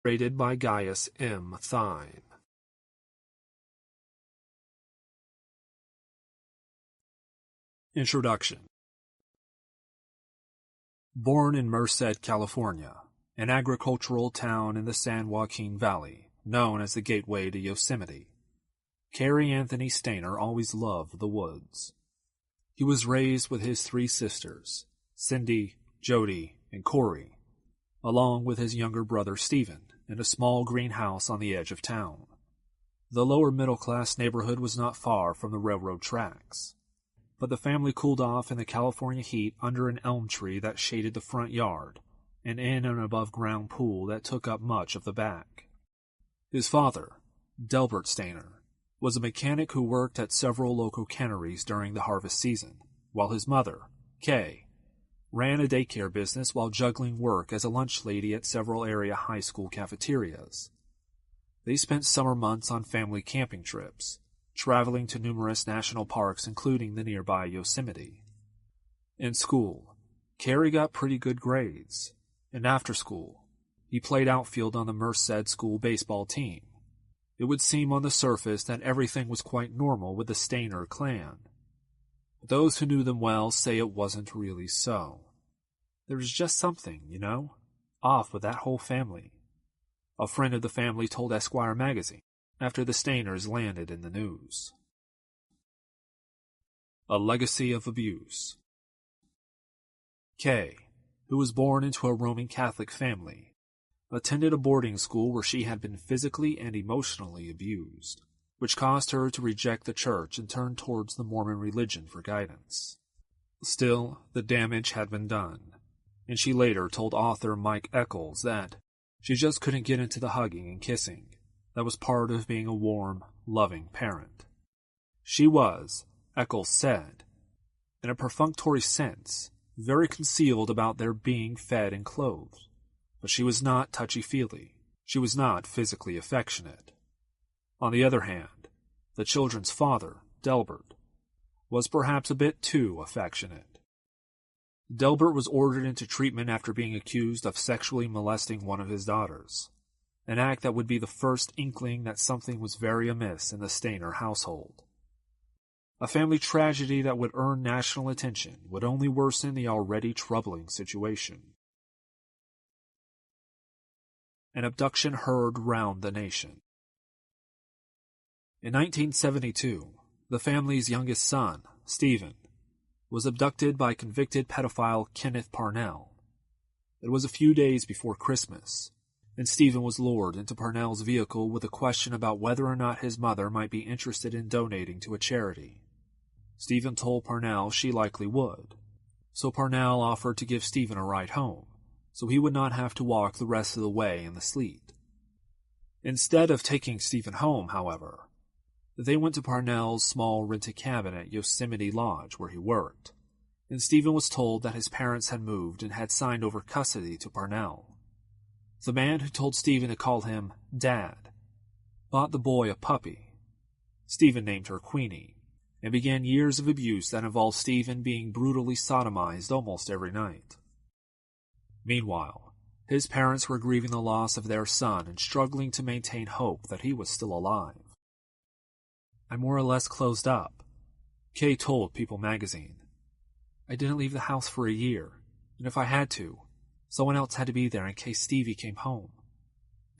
Rated by Gaius M. Thine. Introduction. Born in Merced, California, an agricultural town in the San Joaquin Valley, known as the gateway to Yosemite, Cary Anthony Stayner always loved the woods. He was raised with his three sisters, Cindy, Jody, and Corey, along with his younger brother Stephen, in a small greenhouse on the edge of town. The lower middle-class neighborhood was not far from the railroad tracks, but the family cooled off in the California heat under an elm tree that shaded the front yard and in an above-ground pool that took up much of the back. His father, Delbert Stayner, was a mechanic who worked at several local canneries during the harvest season, while his mother, Kay, ran a daycare business while juggling work as a lunch lady at several area high school cafeterias. They spent summer months on family camping trips, traveling to numerous national parks including the nearby Yosemite. In school, Cary got pretty good grades, and after school, he played outfield on the Merced school baseball team. It would seem on the surface that everything was quite normal with the Stayner clan, but those who knew them well say it wasn't really so. There was just something, off with that whole family. A friend of the family told Esquire magazine after the Stayners landed in the news. A legacy of abuse. Kay, who was born into a Roman Catholic family, attended a boarding school where she had been physically and emotionally abused, which caused her to reject the church and turn towards the Mormon religion for guidance. Still, the damage had been done, and she later told author Mike Eccles that she just couldn't get into the hugging and kissing that was part of being a warm, loving parent. She was, Eccles said, in a perfunctory sense, very concealed about their being fed and clothed, but she was not touchy-feely. She was not physically affectionate. On the other hand, the children's father, Delbert, was perhaps a bit too affectionate. Delbert was ordered into treatment after being accused of sexually molesting one of his daughters, an act that would be the first inkling that something was very amiss in the Stayner household. A family tragedy that would earn national attention would only worsen the already troubling situation. An abduction heard round the nation. In 1972, the family's youngest son, Stephen, was abducted by convicted pedophile Kenneth Parnell. It was a few days before Christmas, and Stephen was lured into Parnell's vehicle with a question about whether or not his mother might be interested in donating to a charity. Stephen told Parnell she likely would, so Parnell offered to give Stephen a ride home, so he would not have to walk the rest of the way in the sleet. Instead of taking Stephen home, however, they went to Parnell's small rented cabin at Yosemite Lodge where he worked, and Stephen was told that his parents had moved and had signed over custody to Parnell. The man who told Stephen to call him Dad bought the boy a puppy. Stephen named her Queenie, and began years of abuse that involved Stephen being brutally sodomized almost every night. Meanwhile, his parents were grieving the loss of their son and struggling to maintain hope that he was still alive. I more or less closed up, Kay told People magazine. I didn't leave the house for a year, and if I had to, someone else had to be there in case Stevie came home.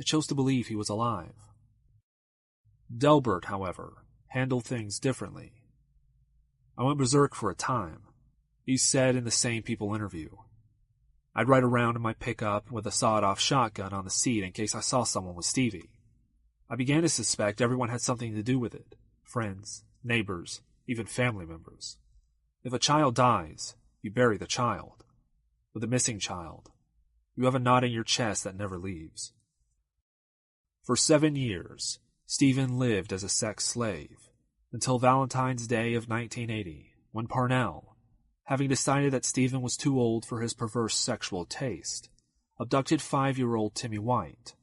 I chose to believe he was alive. Delbert, however, handled things differently. I went berserk for a time, he said in the same People interview. I'd ride around in my pickup with a sawed-off shotgun on the seat in case I saw someone with Stevie. I began to suspect everyone had something to do with it. Friends, neighbors, even family members. If a child dies, you bury the child. With a missing child, you have a knot in your chest that never leaves. For 7 years, Stephen lived as a sex slave, until Valentine's Day of 1980, when Parnell, having decided that Stephen was too old for his perverse sexual taste, abducted 5-year-old Timmy White,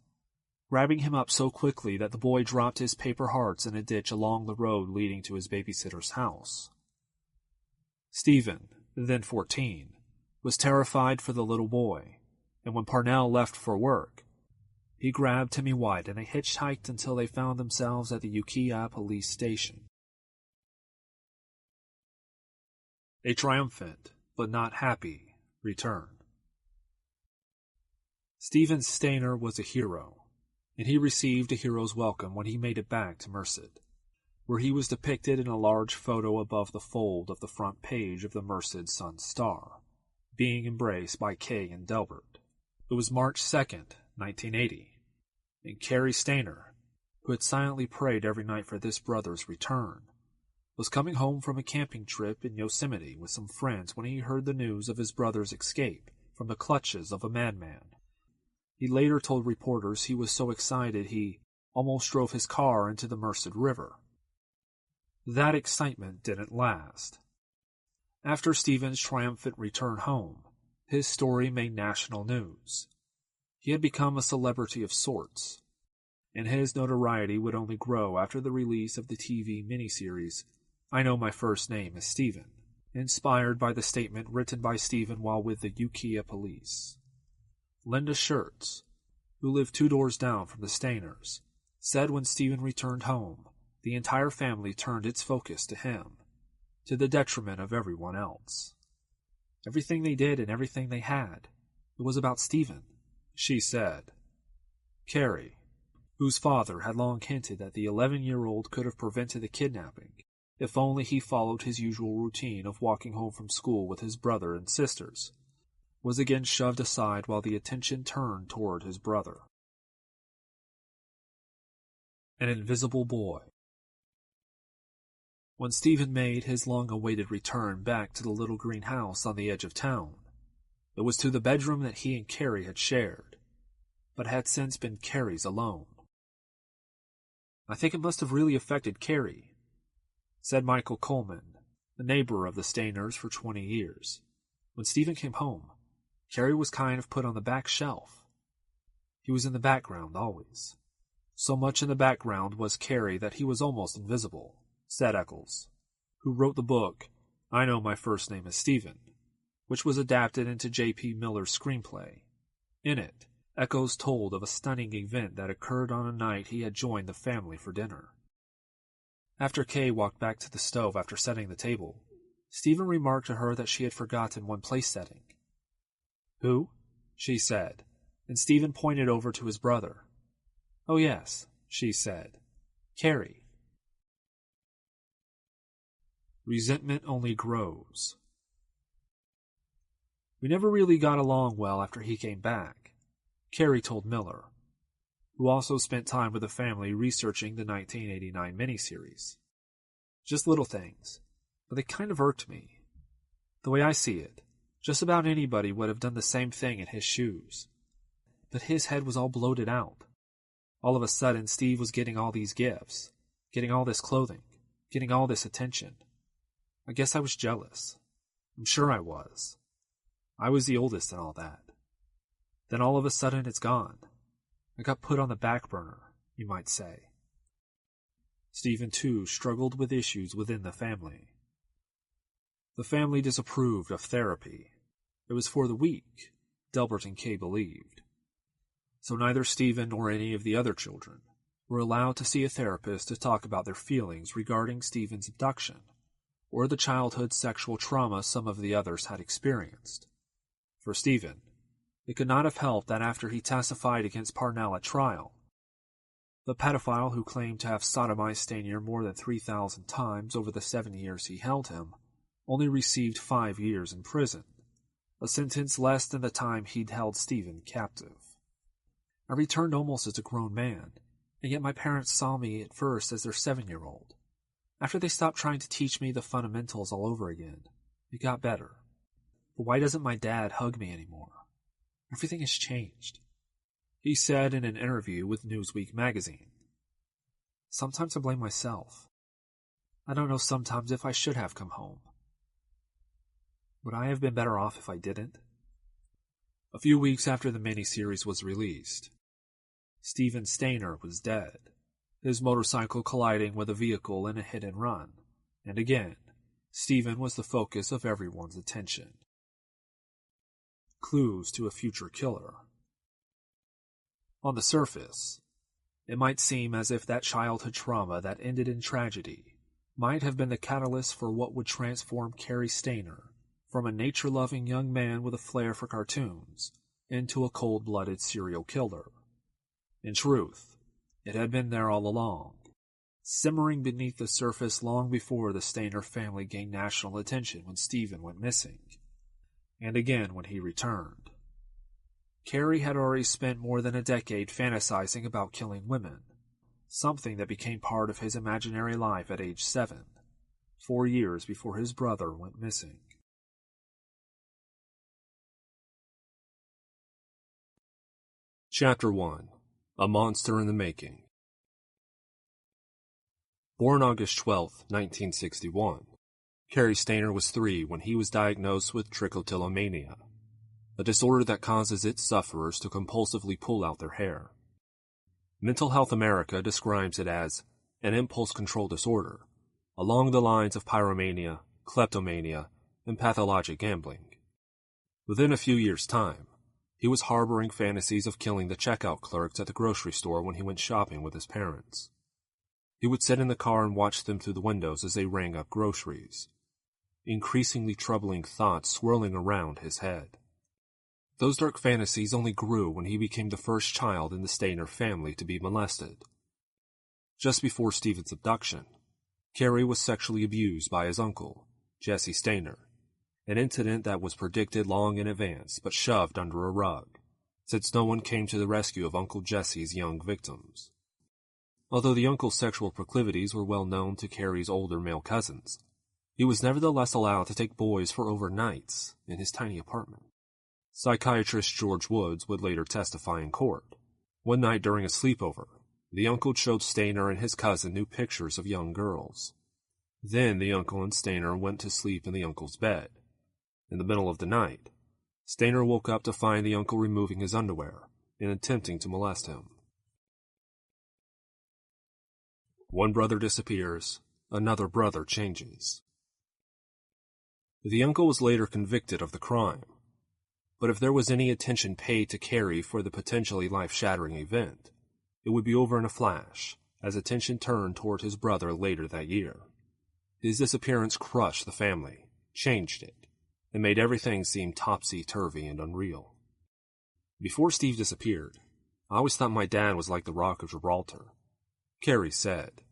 grabbing him up so quickly that the boy dropped his paper hearts in a ditch along the road leading to his babysitter's house. Stephen, then 14, was terrified for the little boy, and when Parnell left for work, He grabbed Timmy White and they hitchhiked until they found themselves at the Ukiah police station. A triumphant, but not happy, return. Stephen Stayner was a hero, and he received a hero's welcome when he made it back to Merced, where he was depicted in a large photo above the fold of the front page of the Merced Sun-Star, being embraced by Kay and Delbert. It was March 2nd, 1980, and Cary Stayner, who had silently prayed every night for this brother's return, was coming home from a camping trip in Yosemite with some friends when he heard the news of his brother's escape from the clutches of a madman. He later told reporters he was so excited he almost drove his car into the Merced River. That excitement didn't last. After Stephen's triumphant return home, his story made national news. He had become a celebrity of sorts, and his notoriety would only grow after the release of the TV miniseries I Know My First Name is Stephen, inspired by the statement written by Stephen while with the Ukiah police. Linda Schertz, who lived 2 doors down from the Stayners, said when Stephen returned home, the entire family turned its focus to him, to the detriment of everyone else. Everything they did and everything they had, it was about Stephen, she said. Cary, whose father had long hinted that the 11-year-old could have prevented the kidnapping if only he followed his usual routine of walking home from school with his brother and sisters, was again shoved aside while the attention turned toward his brother. An invisible boy. When Stephen made his long-awaited return back to the little green house on the edge of town, it was to the bedroom that he and Cary had shared, but had since been Cary's alone. I think it must have really affected Cary, said Michael Coleman, a neighbor of the Stayners for 20 years. When Stephen came home, Cary was kind of put on the back shelf. He was in the background always. So much in the background was Cary that he was almost invisible, said Eccles, who wrote the book I Know My First Name is Stephen, which was adapted into J.P. Miller's screenplay. In it, Eccles told of a stunning event that occurred on a night he had joined the family for dinner. After Kay walked back to the stove after setting the table, Stephen remarked to her that she had forgotten one place setting. Who? She said, and Stephen pointed over to his brother. Oh yes, she said. Cary. Resentment only grows. We never really got along well after he came back, Cary told Miller, who also spent time with the family researching the 1989 miniseries. Just little things, but they kind of irked me. The way I see it, just about anybody would have done the same thing in his shoes. But his head was all bloated out. All of a sudden, Steve was getting all these gifts, getting all this clothing, getting all this attention. I guess I was jealous. I'm sure I was. I was the oldest and all that. Then all of a sudden, it's gone. I got put on the back burner, you might say. Stephen, too, struggled with issues within the family. The family disapproved of therapy. It was for the weak, Delbert and Kay believed. So neither Stephen nor any of the other children were allowed to see a therapist to talk about their feelings regarding Stephen's abduction or the childhood sexual trauma some of the others had experienced. For Stephen, it could not have helped that after he testified against Parnell at trial, the pedophile who claimed to have sodomized Stayner more than 3,000 times over the 7 years he held him only received 5 years in prison, a sentence less than the time he'd held Stephen captive. I returned almost as a grown man, and yet my parents saw me at first as their 7-year-old. After they stopped trying to teach me the fundamentals all over again, it got better. But why doesn't my dad hug me anymore? Everything has changed, he said in an interview with Newsweek magazine. Sometimes I blame myself. I don't know sometimes if I should have come home. Would I have been better off if I didn't? A few weeks after the miniseries was released, Stephen Stayner was dead, his motorcycle colliding with a vehicle in a hit-and-run, and again, Stephen was the focus of everyone's attention. Clues to a future killer. On the surface, it might seem as if that childhood trauma that ended in tragedy might have been the catalyst for what would transform Cary Stayner from a nature-loving young man with a flair for cartoons into a cold-blooded serial killer. In truth, it had been there all along, simmering beneath the surface long before the Stayner family gained national attention when Stephen went missing, and again when he returned. Cary had already spent more than a decade fantasizing about killing women, something that became part of his imaginary life at age 7, 4 years before his brother went missing. Chapter 1. A Monster in the Making. Born August 12, 1961, Cary Stayner was 3 when he was diagnosed with trichotillomania, a disorder that causes its sufferers to compulsively pull out their hair. Mental Health America describes it as an impulse control disorder, along the lines of pyromania, kleptomania, and pathologic gambling. Within a few years' time, he was harboring fantasies of killing the checkout clerks at the grocery store when he went shopping with his parents. He would sit in the car and watch them through the windows as they rang up groceries, increasingly troubling thoughts swirling around his head. Those dark fantasies only grew when he became the first child in the Stayner family to be molested. Just before Stephen's abduction, Cary was sexually abused by his uncle, Jesse Stayner, an incident that was predicted long in advance but shoved under a rug, since no one came to the rescue of Uncle Jesse's young victims. Although the uncle's sexual proclivities were well known to Cary's older male cousins, he was nevertheless allowed to take boys for overnights in his tiny apartment. Psychiatrist George Woods would later testify in court. One night during a sleepover, the uncle showed Stayner and his cousin new pictures of young girls. Then the uncle and Stayner went to sleep in the uncle's bed. In the middle of the night, Stayner woke up to find the uncle removing his underwear and attempting to molest him. One brother disappears, another brother changes. The uncle was later convicted of the crime, but if there was any attention paid to Cary for the potentially life-shattering event, it would be over in a flash, as attention turned toward his brother later that year. His disappearance crushed the family, changed it, and made everything seem topsy-turvy and unreal. Before Steve disappeared, I always thought my dad was like the Rock of Gibraltar, Cary said.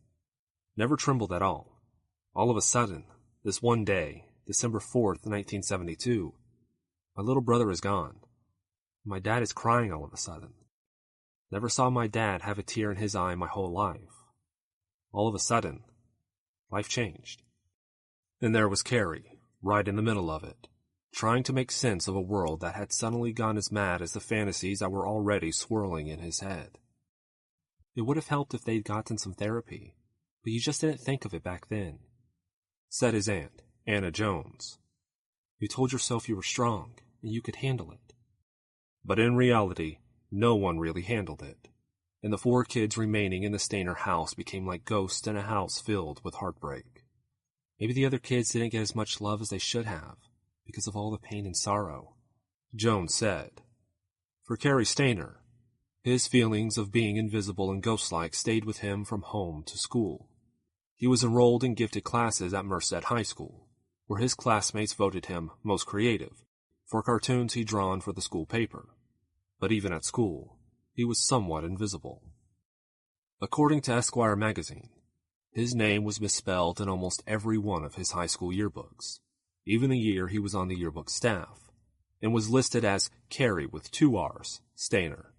Never trembled at all. All of a sudden, this one day, December 4th, 1972, my little brother is gone. My dad is crying all of a sudden. Never saw my dad have a tear in his eye my whole life. All of a sudden, life changed. And there was Cary, right in the middle of it, trying to make sense of a world that had suddenly gone as mad as the fantasies that were already swirling in his head. It would have helped if they'd gotten some therapy, but you just didn't think of it back then, said his aunt, Anna Jones. You told yourself you were strong, and you could handle it. But in reality, no one really handled it, and the 4 kids remaining in the Stayner house became like ghosts in a house filled with heartbreak. Maybe the other kids didn't get as much love as they should have, because of all the pain and sorrow, Jones said. For Cary Stayner, his feelings of being invisible and ghost-like stayed with him from home to school. He was enrolled in gifted classes at Merced High School, where his classmates voted him most creative for cartoons he'd drawn for the school paper. But even at school, he was somewhat invisible. According to Esquire magazine, his name was misspelled in almost every one of his high school yearbooks, even the year he was on the yearbook staff, and was listed as Cary with 2 R's, Stayner.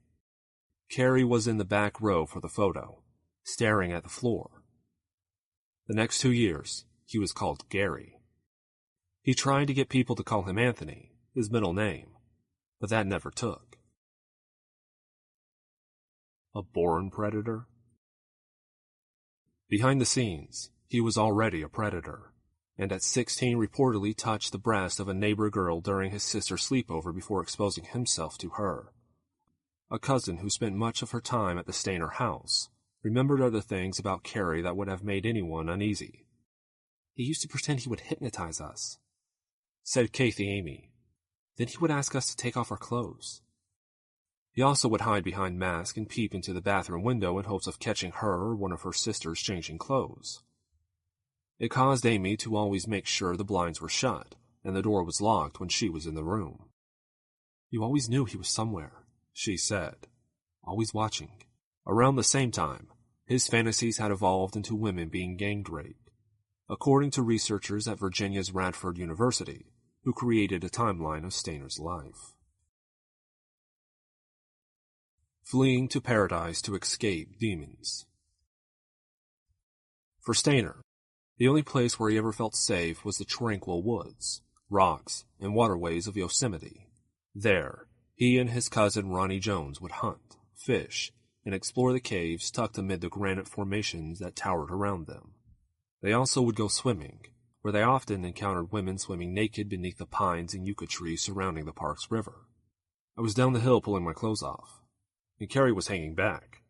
Cary was in the back row for the photo, staring at the floor. The next 2 years, he was called Gary. He tried to get people to call him Anthony, his middle name, but that never took. A born predator? Behind the scenes, he was already a predator, and at 16 reportedly touched the breast of a neighbor girl during his sister's sleepover before exposing himself to her. A cousin who spent much of her time at the Stayner house remembered other things about Cary that would have made anyone uneasy. He used to pretend he would hypnotize us, said Kathy Amy. Then he would ask us to take off our clothes. He also would hide behind masks and peep into the bathroom window in hopes of catching her or one of her sisters changing clothes. It caused Amy to always make sure the blinds were shut and the door was locked when she was in the room. "You always knew he was somewhere," she said, "always watching." Around the same time, his fantasies had evolved into women being gang raped, according to researchers at Virginia's Radford University, who created a timeline of Stayner's life. Fleeing to paradise to escape demons. For Stayner, the only place where he ever felt safe was the tranquil woods, rocks, and waterways of Yosemite. There, he and his cousin Ronnie Jones would hunt, fish, and explore the caves tucked amid the granite formations that towered around them. They also would go swimming, where they often encountered women swimming naked beneath the pines and yucca trees surrounding the park's river. "I was down the hill pulling my clothes off, and Cary was hanging back,"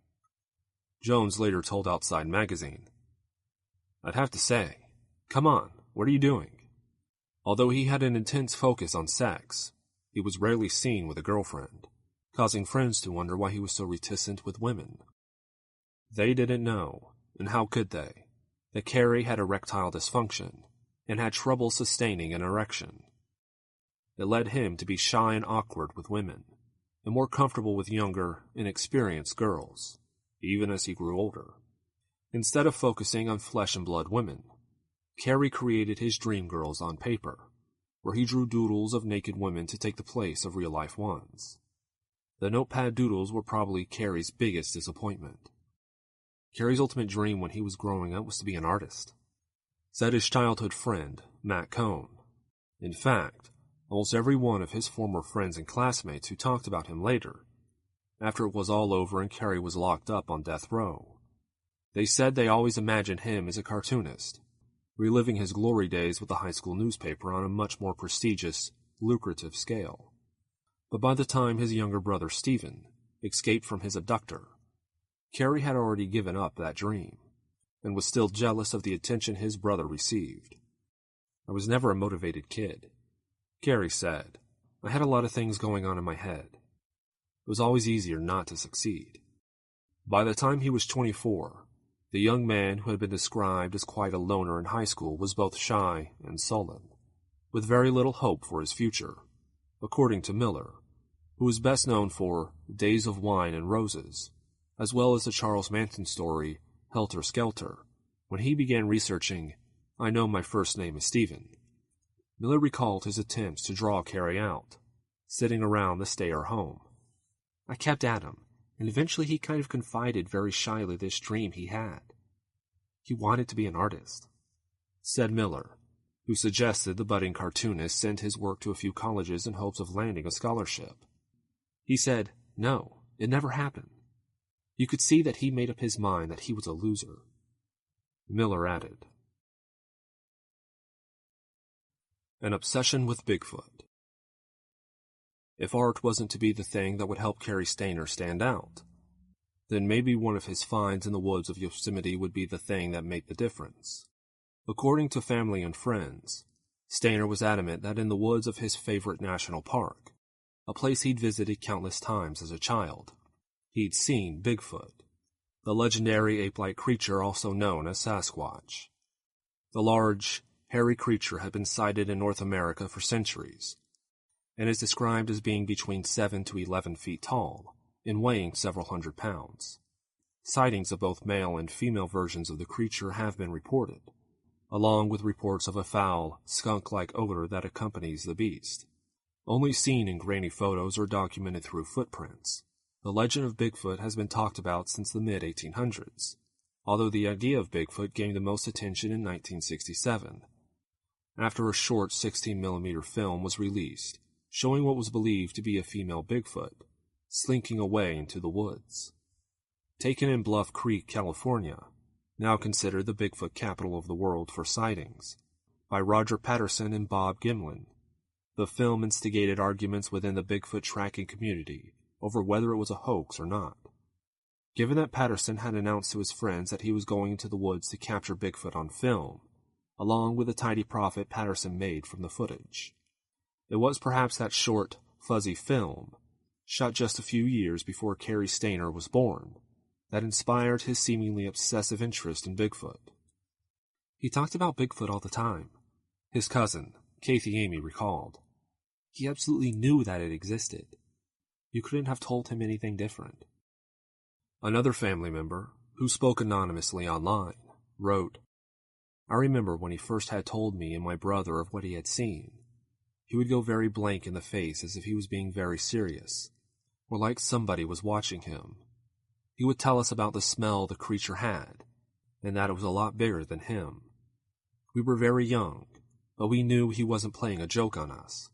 Jones later told Outside Magazine. "I'd have to say, come on, what are you doing?" Although he had an intense focus on sex, he was rarely seen with a girlfriend, causing friends to wonder why he was so reticent with women. They didn't know, and how could they, that Cary had erectile dysfunction and had trouble sustaining an erection. It led him to be shy and awkward with women, and more comfortable with younger, inexperienced girls, even as he grew older. Instead of focusing on flesh and blood women, Cary created his dream girls on paper, where he drew doodles of naked women to take the place of real-life ones. The notepad doodles were probably Cary's biggest disappointment. Cary's ultimate dream when he was growing up was to be an artist, said his childhood friend, Matt Cohn. In fact, almost every one of his former friends and classmates who talked about him later, after it was all over and Cary was locked up on death row, they said they always imagined him as a cartoonist, reliving his glory days with the high school newspaper on a much more prestigious, lucrative scale. But by the time his younger brother Stephen escaped from his abductor, Cary had already given up that dream, and was still jealous of the attention his brother received. "I was never a motivated kid," Cary said. "I had a lot of things going on in my head. It was always easier not to succeed." By the time he was 24, the young man who had been described as quite a loner in high school was both shy and sullen, with very little hope for his future, according to Miller, who was best known for Days of Wine and Roses, as well as the Charles Manson story Helter Skelter. When he began researching I Know My First Name is Stephen, Miller recalled his attempts to draw Cary out, sitting around the Stayner home. "I kept at him, and eventually he kind of confided very shyly this dream he had. He wanted to be an artist," said Miller, who suggested the budding cartoonist send his work to a few colleges in hopes of landing a scholarship. He said, "No, it never happened." You could see that he made up his mind that he was a loser. Miller added, "An obsession with Bigfoot." If art wasn't to be the thing that would help Cary Stayner stand out, then maybe one of his finds in the woods of Yosemite would be the thing that made the difference. According to family and friends, Stayner was adamant that in the woods of his favorite national park, a place he'd visited countless times as a child, he'd seen Bigfoot, the legendary ape-like creature also known as Sasquatch. The large, hairy creature had been sighted in North America for centuries, and is described as being between 7 to 11 feet tall and weighing several hundred pounds. Sightings of both male and female versions of the creature have been reported, along with reports of a foul, skunk-like odor that accompanies the beast. Only seen in grainy photos or documented through footprints, the legend of Bigfoot has been talked about since the mid-1800s, although the idea of Bigfoot gained the most attention in 1967, after a short 16mm film was released, showing what was believed to be a female Bigfoot, slinking away into the woods. Taken in Bluff Creek, California, now considered the Bigfoot capital of the world for sightings, by Roger Patterson and Bob Gimlin, the film instigated arguments within the Bigfoot tracking community over whether it was a hoax or not. Given that Patterson had announced to his friends that he was going into the woods to capture Bigfoot on film, along with the tidy profit Patterson made from the footage, it was perhaps that short, fuzzy film shot just a few years before Cary Stayner was born, that inspired his seemingly obsessive interest in Bigfoot. He talked about Bigfoot all the time, his cousin, Kathy Amy, recalled. He absolutely knew that it existed. You couldn't have told him anything different. Another family member, who spoke anonymously online, wrote, I remember when he first had told me and my brother of what he had seen. He would go very blank in the face as if he was being very serious, or like somebody was watching him. He would tell us about the smell the creature had, and that it was a lot bigger than him. We were very young, but we knew he wasn't playing a joke on us.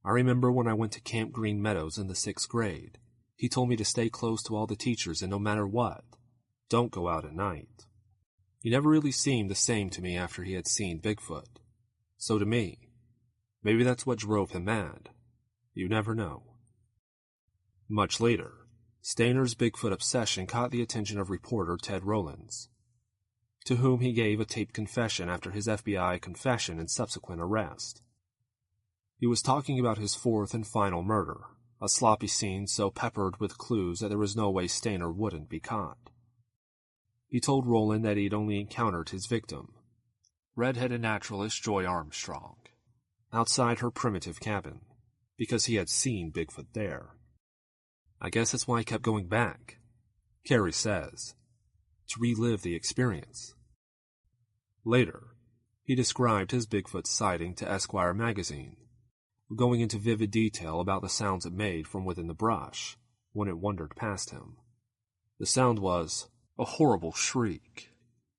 I remember when I went to Camp Green Meadows in the 6th grade, he told me to stay close to all the teachers and no matter what, don't go out at night. He never really seemed the same to me after he had seen Bigfoot. So to me, maybe that's what drove him mad. You never know. Much later, Stayner's Bigfoot obsession caught the attention of reporter Ted Rowlands, to whom he gave a taped confession after his FBI confession and subsequent arrest. He was talking about his 4th and final murder, a sloppy scene so peppered with clues that there was no way Stayner wouldn't be caught. He told Rowland that he'd only encountered his victim, red-headed naturalist Joy Armstrong, outside her primitive cabin, because he had seen Bigfoot there. I guess that's why I kept going back, Cary says, to relive the experience. Later, he described his Bigfoot sighting to Esquire magazine, going into vivid detail about the sounds it made from within the brush when it wandered past him. The sound was a horrible shriek,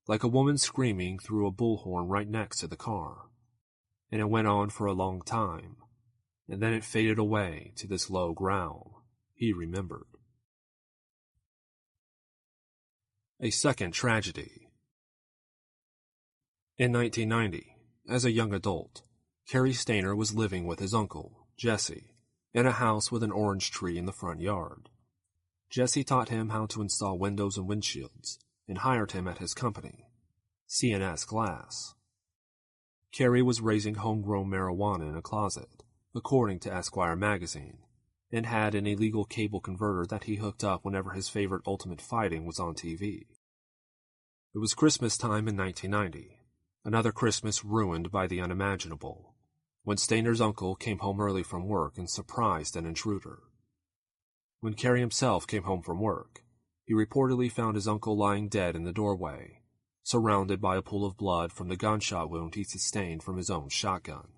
like a woman screaming through a bullhorn right next to the car, and it went on for a long time, and then it faded away to this low growl, he remembered. A second tragedy. In 1990, as a young adult, Cary Stayner was living with his uncle, Jesse, in a house with an orange tree in the front yard. Jesse taught him how to install windows and windshields, and hired him at his company, C&S Glass. Cary was raising homegrown marijuana in a closet, according to Esquire magazine, and had an illegal cable converter that he hooked up whenever his favorite Ultimate Fighting was on TV. It was Christmas time in 1990, another Christmas ruined by the unimaginable, when Stayner's uncle came home early from work and surprised an intruder. When Cary himself came home from work, he reportedly found his uncle lying dead in the doorway, surrounded by a pool of blood from the gunshot wound he sustained from his own shotgun.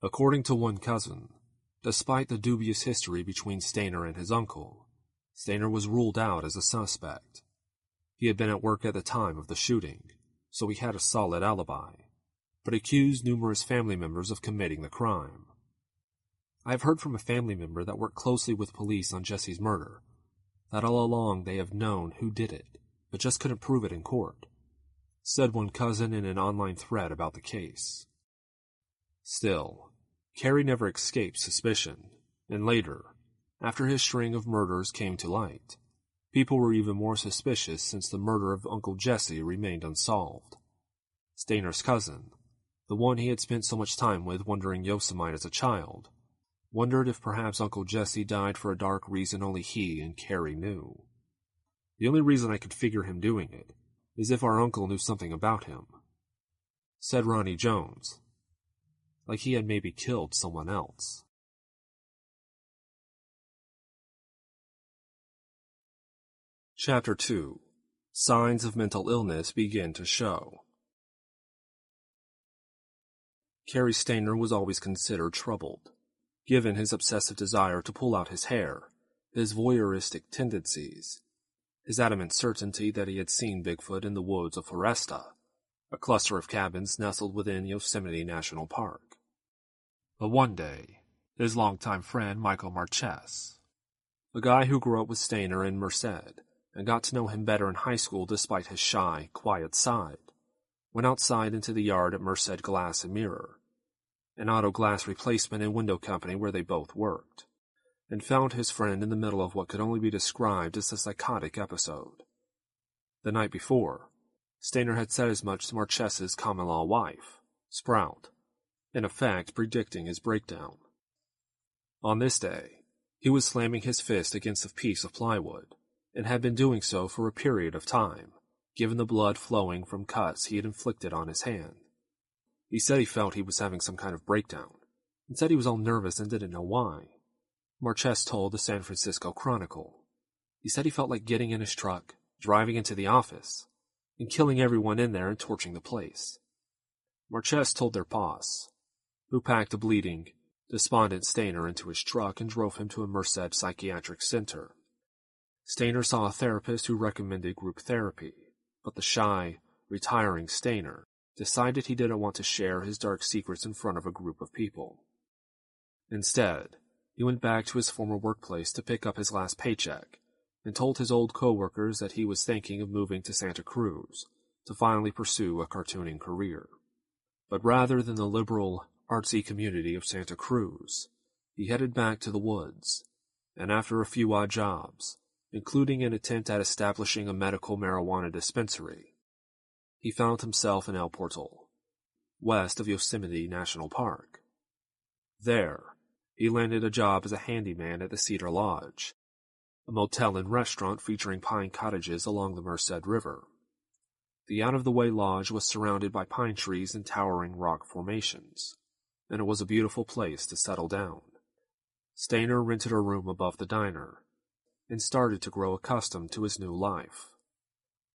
According to one cousin, despite the dubious history between Stayner and his uncle, Stayner was ruled out as a suspect. He had been at work at the time of the shooting, so he had a solid alibi, but accused numerous family members of committing the crime. I have heard from a family member that worked closely with police on Jesse's murder that all along they have known who did it, but just couldn't prove it in court, said one cousin in an online thread about the case. Still, Cary never escaped suspicion, and later, after his string of murders came to light, people were even more suspicious since the murder of Uncle Jesse remained unsolved. Stayner's cousin, the one he had spent so much time with wandering Yosemite as a child, wondered if perhaps Uncle Jesse died for a dark reason only he and Cary knew. The only reason I could figure him doing it is if our uncle knew something about him, said Ronnie Jones, like he had maybe killed someone else. Chapter 2. Signs of mental illness begin to show. Cary Stayner was always considered troubled, given his obsessive desire to pull out his hair, his voyeuristic tendencies, his adamant certainty that he had seen Bigfoot in the woods of Foresta, a cluster of cabins nestled within Yosemite National Park. But one day, his longtime friend Michael Marchese, a guy who grew up with Stayner in Merced and got to know him better in high school despite his shy, quiet side, went outside into the yard at Merced Glass and Mirror, an auto glass replacement and window company where they both worked, and found his friend in the middle of what could only be described as a psychotic episode. The night before, Stayner had said as much to Marchese's common-law wife, Sprout, in effect predicting his breakdown. On this day, He was slamming his fist against a piece of plywood, and had been doing so for a period of time, given the blood flowing from cuts he had inflicted on his hand. He said he felt he was having some kind of breakdown, and said he was all nervous and didn't know why. Marchese told the San Francisco Chronicle. He said he felt like getting in his truck, driving into the office, and killing everyone in there and torching the place. Marchese told their boss, who packed a bleeding, despondent Stayner into his truck and drove him to a Merced psychiatric center. Stayner saw a therapist who recommended group therapy, but the shy, retiring Stayner decided he didn't want to share his dark secrets in front of a group of people. Instead, he went back to his former workplace to pick up his last paycheck and told his old co-workers that he was thinking of moving to Santa Cruz to finally pursue a cartooning career. But rather than the liberal, artsy community of Santa Cruz, he headed back to the woods, and after a few odd jobs, including an attempt at establishing a medical marijuana dispensary, he found himself in El Portal, west of Yosemite National Park. There, he landed a job as a handyman at the Cedar Lodge, a motel and restaurant featuring pine cottages along the Merced River. The out-of-the-way lodge was surrounded by pine trees and towering rock formations, and it was a beautiful place to settle down. Stayner rented a room above the diner, and started to grow accustomed to his new life.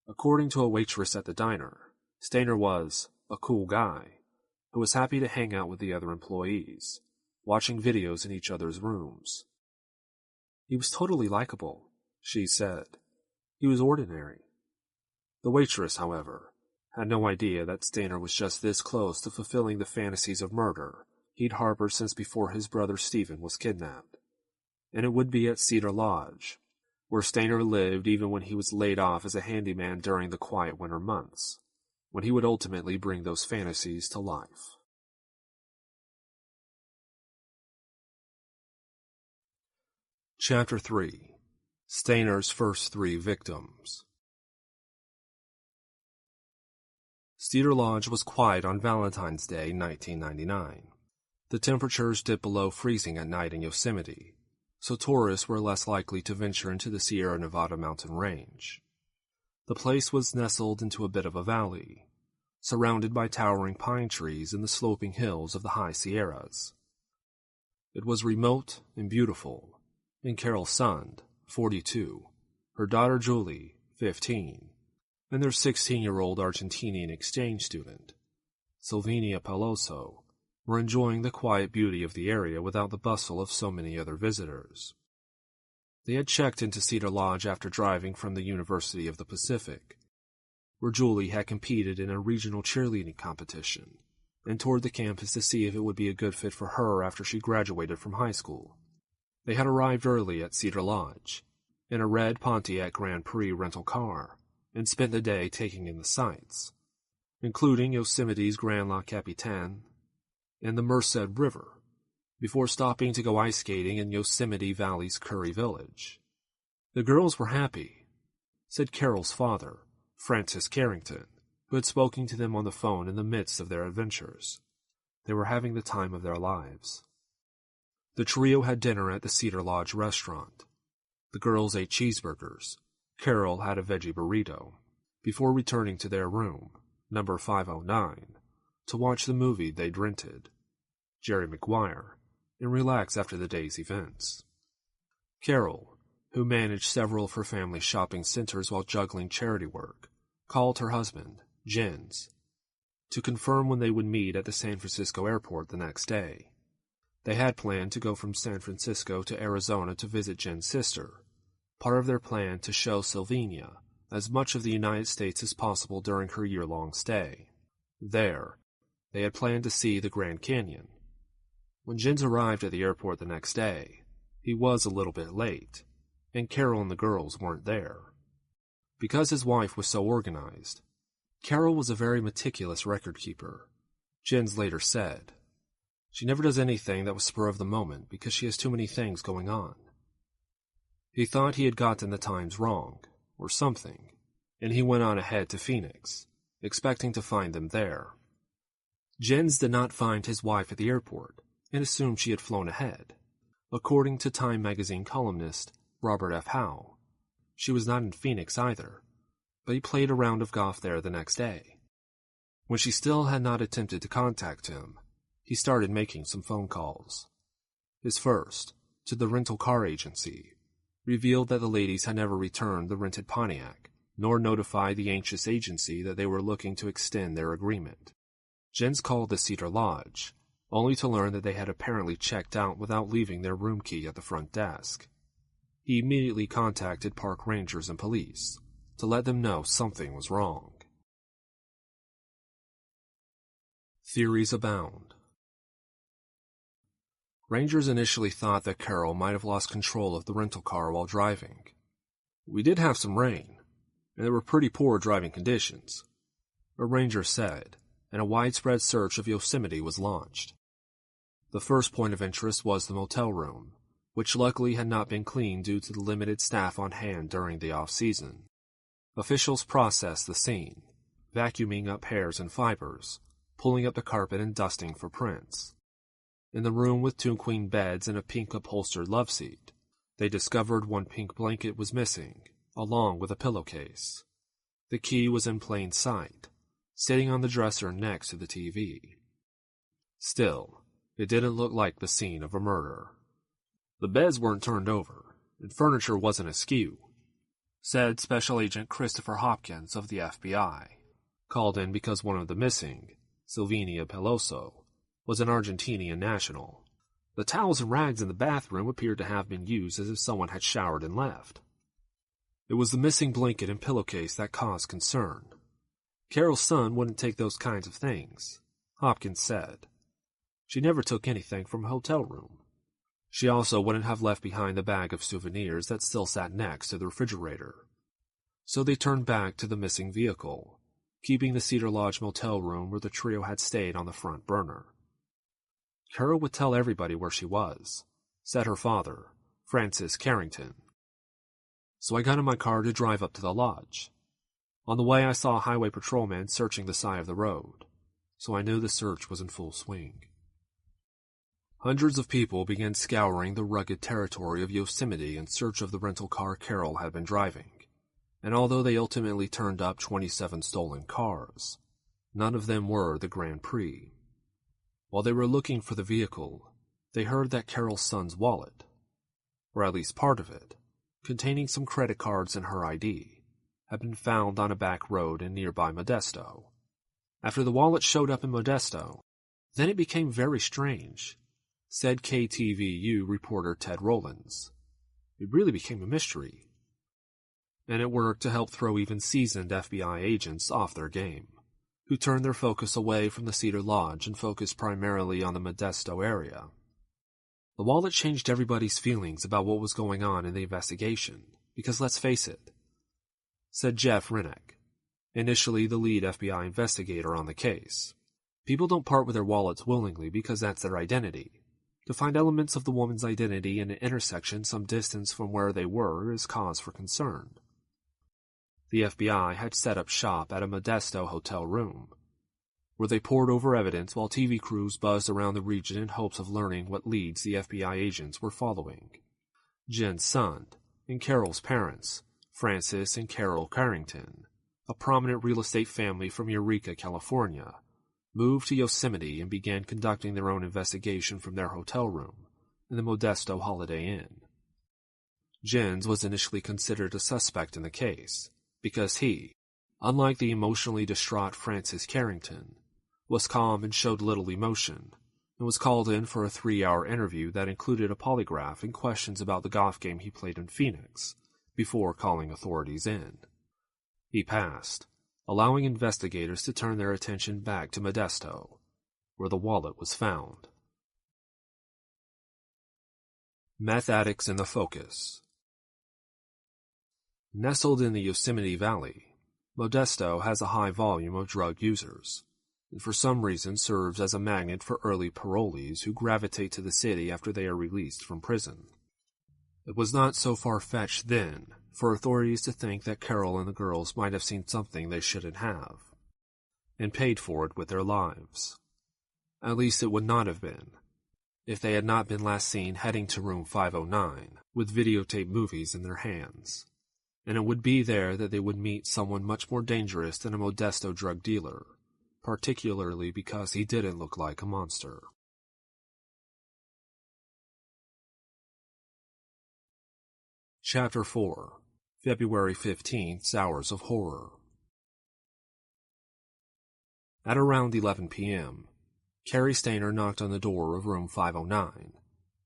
According to a waitress at the diner, Stayner was a cool guy who was happy to hang out with the other employees, watching videos in each other's rooms. He was totally likable, she said. He was ordinary. The waitress, however, had no idea that Stayner was just this close to fulfilling the fantasies of murder he'd harbored since before his brother Stephen was kidnapped. And it would be at Cedar Lodge, where Stayner lived even when he was laid off as a handyman during the quiet winter months, when he would ultimately bring those fantasies to life. Chapter 3. Stayner's First 3 Victims. Cedar Lodge was quiet on Valentine's Day, 1999. The temperatures dipped below freezing at night in Yosemite, so tourists were less likely to venture into the Sierra Nevada mountain range. The place was nestled into a bit of a valley, surrounded by towering pine trees and the sloping hills of the high Sierras. It was remote and beautiful, and Carol's son, 42, her daughter Julie, 15, and their 16-year-old Argentinian exchange student, Sylvania Peloso, were enjoying the quiet beauty of the area without the bustle of so many other visitors. They had checked into Cedar Lodge after driving from the University of the Pacific, where Julie had competed in a regional cheerleading competition, and toured the campus to see if it would be a good fit for her after she graduated from high school. They had arrived early at Cedar Lodge, in a red Pontiac Grand Prix rental car, and spent the day taking in the sights, including Yosemite's Grand La Capitan and the Merced River, before stopping to go ice skating in Yosemite Valley's Curry Village. The girls were happy, said Carol's father, Francis Carrington, who had spoken to them on the phone in the midst of their adventures. They were having the time of their lives. The trio had dinner at the Cedar Lodge restaurant. The girls ate cheeseburgers. Carol had a veggie burrito, before returning to their room, number 509, to watch the movie they'd rented, Jerry Maguire, and relax after the day's events. Carol, who managed several of her family's shopping centers while juggling charity work, called her husband, Jens, to confirm when they would meet at the San Francisco airport the next day. They had planned to go from San Francisco to Arizona to visit Jen's sister, part of their plan to show Sylvania as much of the United States as possible during her year-long stay. There, they had planned to see the Grand Canyon. When Jens arrived at the airport the next day, he was a little bit late, and Carol and the girls weren't there. Because his wife was so organized, Carol was a very meticulous record keeper, Jens later said. She never does anything that was spur of the moment because she has too many things going on. He thought he had gotten the times wrong, or something, and he went on ahead to Phoenix, expecting to find them there. Jens did not find his wife at the airport, and assumed she had flown ahead. according to Time magazine columnist Robert F. Howe. She was not in Phoenix either, but he played a round of golf there the next day. When she still had not attempted to contact him, he started making some phone calls. His first, to the rental car agency, revealed that the ladies had never returned the rented Pontiac, nor notified the anxious agency that they were looking to extend their agreement. Jens called the Cedar Lodge, only to learn that they had apparently checked out without leaving their room key at the front desk. He immediately contacted park rangers and police to let them know something was wrong. Theories abound. Rangers initially thought that Carol might have lost control of the rental car while driving. We did have some rain, and there were pretty poor driving conditions, a ranger said, and a widespread search of Yosemite was launched. The first point of interest was the motel room, which luckily had not been cleaned due to the limited staff on hand during the off-season. Officials processed the scene, vacuuming up hairs and fibers, pulling up the carpet and dusting for prints. In the room with 2 queen beds and a pink upholstered loveseat, they discovered one pink blanket was missing, along with a pillowcase. The key was in plain sight, sitting on the dresser next to the TV. Still, it didn't look like the scene of a murder. The beds weren't turned over, and furniture wasn't askew, said Special Agent Christopher Hopkins of the FBI, called in because one of the missing, Silvina Peloso, was an Argentinian national. The towels and rags in the bathroom appeared to have been used as if someone had showered and left. It was the missing blanket and pillowcase that caused concern. Carol's son wouldn't take those kinds of things, Hopkins said. She never took anything from a hotel room. She also wouldn't have left behind the bag of souvenirs that still sat next to the refrigerator. So they turned back to the missing vehicle, keeping the Cedar Lodge motel room where the trio had stayed on the front burner. Carol would tell everybody where she was, said her father, Francis Carrington. So I got in my car to drive up to the lodge. On the way I saw a highway patrolman searching the side of the road, so I knew the search was in full swing. Hundreds of people began scouring the rugged territory of Yosemite in search of the rental car Carol had been driving, and although they ultimately turned up 27 stolen cars, none of them were the Grand Prix. While they were looking for the vehicle, they heard that Carol's son's wallet, or at least part of it, containing some credit cards and her ID, had been found on a back road in nearby Modesto. After the wallet showed up in Modesto, then it became very strange, said KTVU reporter Ted Rollins. It really became a mystery. And it worked to help throw even seasoned FBI agents off their game, who turned their focus away from the Cedar Lodge and focused primarily on the Modesto area. The wallet changed everybody's feelings about what was going on in the investigation, because let's face it, said Jeff Rinnick, initially the lead FBI investigator on the case. People don't part with their wallets willingly because that's their identity. To find elements of the woman's identity in an intersection some distance from where they were is cause for concern. The FBI had set up shop at a Modesto hotel room, where they pored over evidence while TV crews buzzed around the region in hopes of learning what leads the FBI agents were following. Jen's son and Carol's parents, Francis and Carol Carrington, a prominent real estate family from Eureka, California, moved to Yosemite and began conducting their own investigation from their hotel room in the Modesto Holiday Inn. Jens was initially considered a suspect in the case because he, unlike the emotionally distraught Francis Carrington, was calm and showed little emotion, and was called in for a 3-hour interview that included a polygraph and questions about the golf game he played in Phoenix before calling authorities in. He passed, allowing investigators to turn their attention back to Modesto, where the wallet was found. Meth addicts in the focus. Nestled in the Yosemite Valley, Modesto has a high volume of drug users, and for some reason serves as a magnet for early parolees who gravitate to the city after they are released from prison. It was not so far-fetched then for authorities to think that Carol and the girls might have seen something they shouldn't have, and paid for it with their lives. At least it would not have been, if they had not been last seen heading to room 509 with videotape movies in their hands. And it would be there that they would meet someone much more dangerous than a Modesto drug dealer, particularly because he didn't look like a monster. Chapter 4. February 15th's Hours of Horror. At around 11 p.m., Cary Stayner knocked on the door of room 509,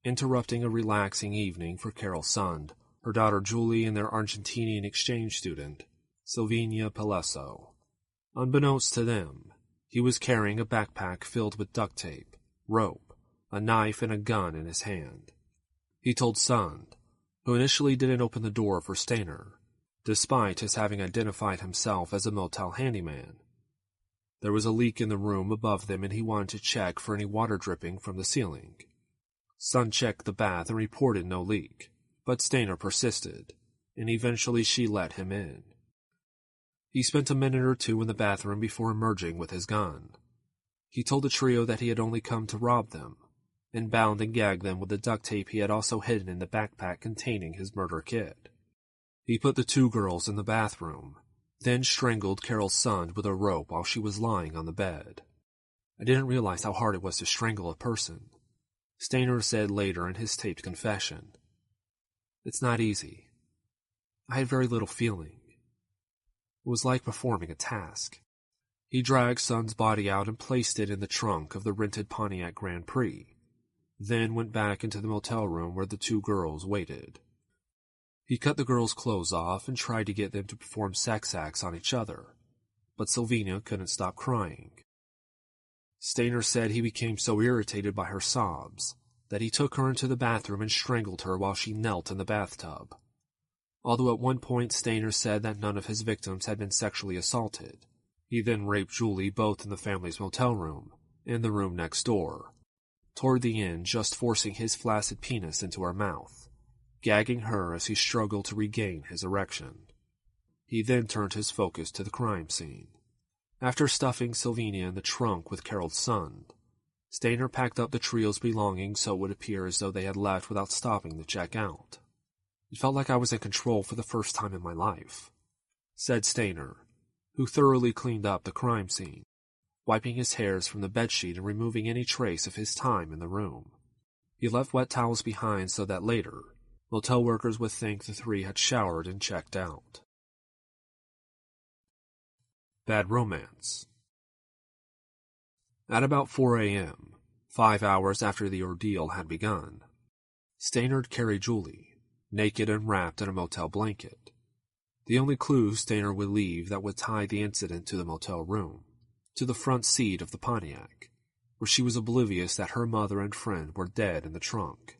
interrupting a relaxing evening for Carol's son, her daughter Julie, and their Argentinian exchange student, Silvina Palesso. Unbeknownst to them, he was carrying a backpack filled with duct tape, rope, a knife, and a gun in his hand. He told Sund, who initially didn't open the door for Stayner, despite his having identified himself as a motel handyman. There was a leak in the room above them and he wanted to check for any water dripping from the ceiling. Sund checked the bath and reported no leak, but Stayner persisted, and eventually she let him in. He spent a minute or two in the bathroom before emerging with his gun. He told the trio that he had only come to rob them, and bound and gagged them with the duct tape he had also hidden in the backpack containing his murder kit. He put the two girls in the bathroom, then strangled Carol's son with a rope while she was lying on the bed. I didn't realize how hard it was to strangle a person, Stayner said later in his taped confession. It's not easy. I had very little feeling. It was like performing a task. He dragged Sund's body out and placed it in the trunk of the rented Pontiac Grand Prix, then went back into the motel room where the two girls waited. He cut the girls' clothes off and tried to get them to perform sex acts on each other, but Silvina couldn't stop crying. Stayner said he became so irritated by her sobs that he took her into the bathroom and strangled her while she knelt in the bathtub. Although at one point Stayner said that none of his victims had been sexually assaulted, he then raped Julie both in the family's motel room and the room next door, toward the end just forcing his flaccid penis into her mouth, gagging her as he struggled to regain his erection. He then turned his focus to the crime scene. After stuffing Silvina in the trunk with Carol's son, Stayner packed up the trio's belongings so it would appear as though they had left without stopping to check out. It felt like I was in control for the first time in my life, said Stayner, who thoroughly cleaned up the crime scene, wiping his hairs from the bedsheet and removing any trace of his time in the room. He left wet towels behind so that later, motel workers would think the three had showered and checked out. Bad romance. At about 4 a.m., 5 hours after the ordeal had begun, Stayner carried Julie, naked and wrapped in a motel blanket, the only clue Stayner would leave that would tie the incident to the motel room, to the front seat of the Pontiac, where she was oblivious that her mother and friend were dead in the trunk.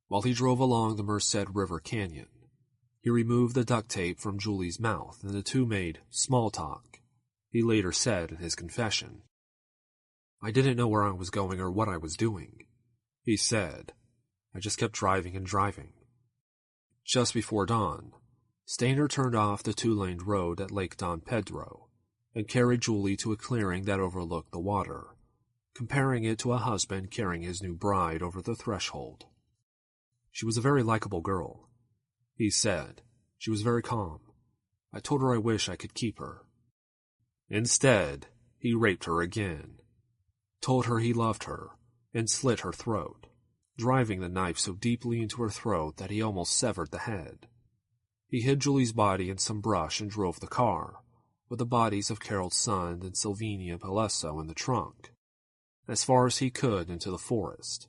While he drove along the Merced River Canyon, he removed the duct tape from Julie's mouth and the two made small talk, he later said in his confession. I didn't know where I was going or what I was doing, he said. I just kept driving and driving. Just before dawn, Stayner turned off the two-laned road at Lake Don Pedro and carried Julie to a clearing that overlooked the water, comparing it to a husband carrying his new bride over the threshold. She was a very likable girl, he said. She was very calm. I told her I wish I could keep her. Instead, he raped her again, told her he loved her, and slit her throat, driving the knife so deeply into her throat that he almost severed the head. He hid Julie's body in some brush and drove the car, with the bodies of Carol's son and Silvina Palesso in the trunk, as far as he could into the forest.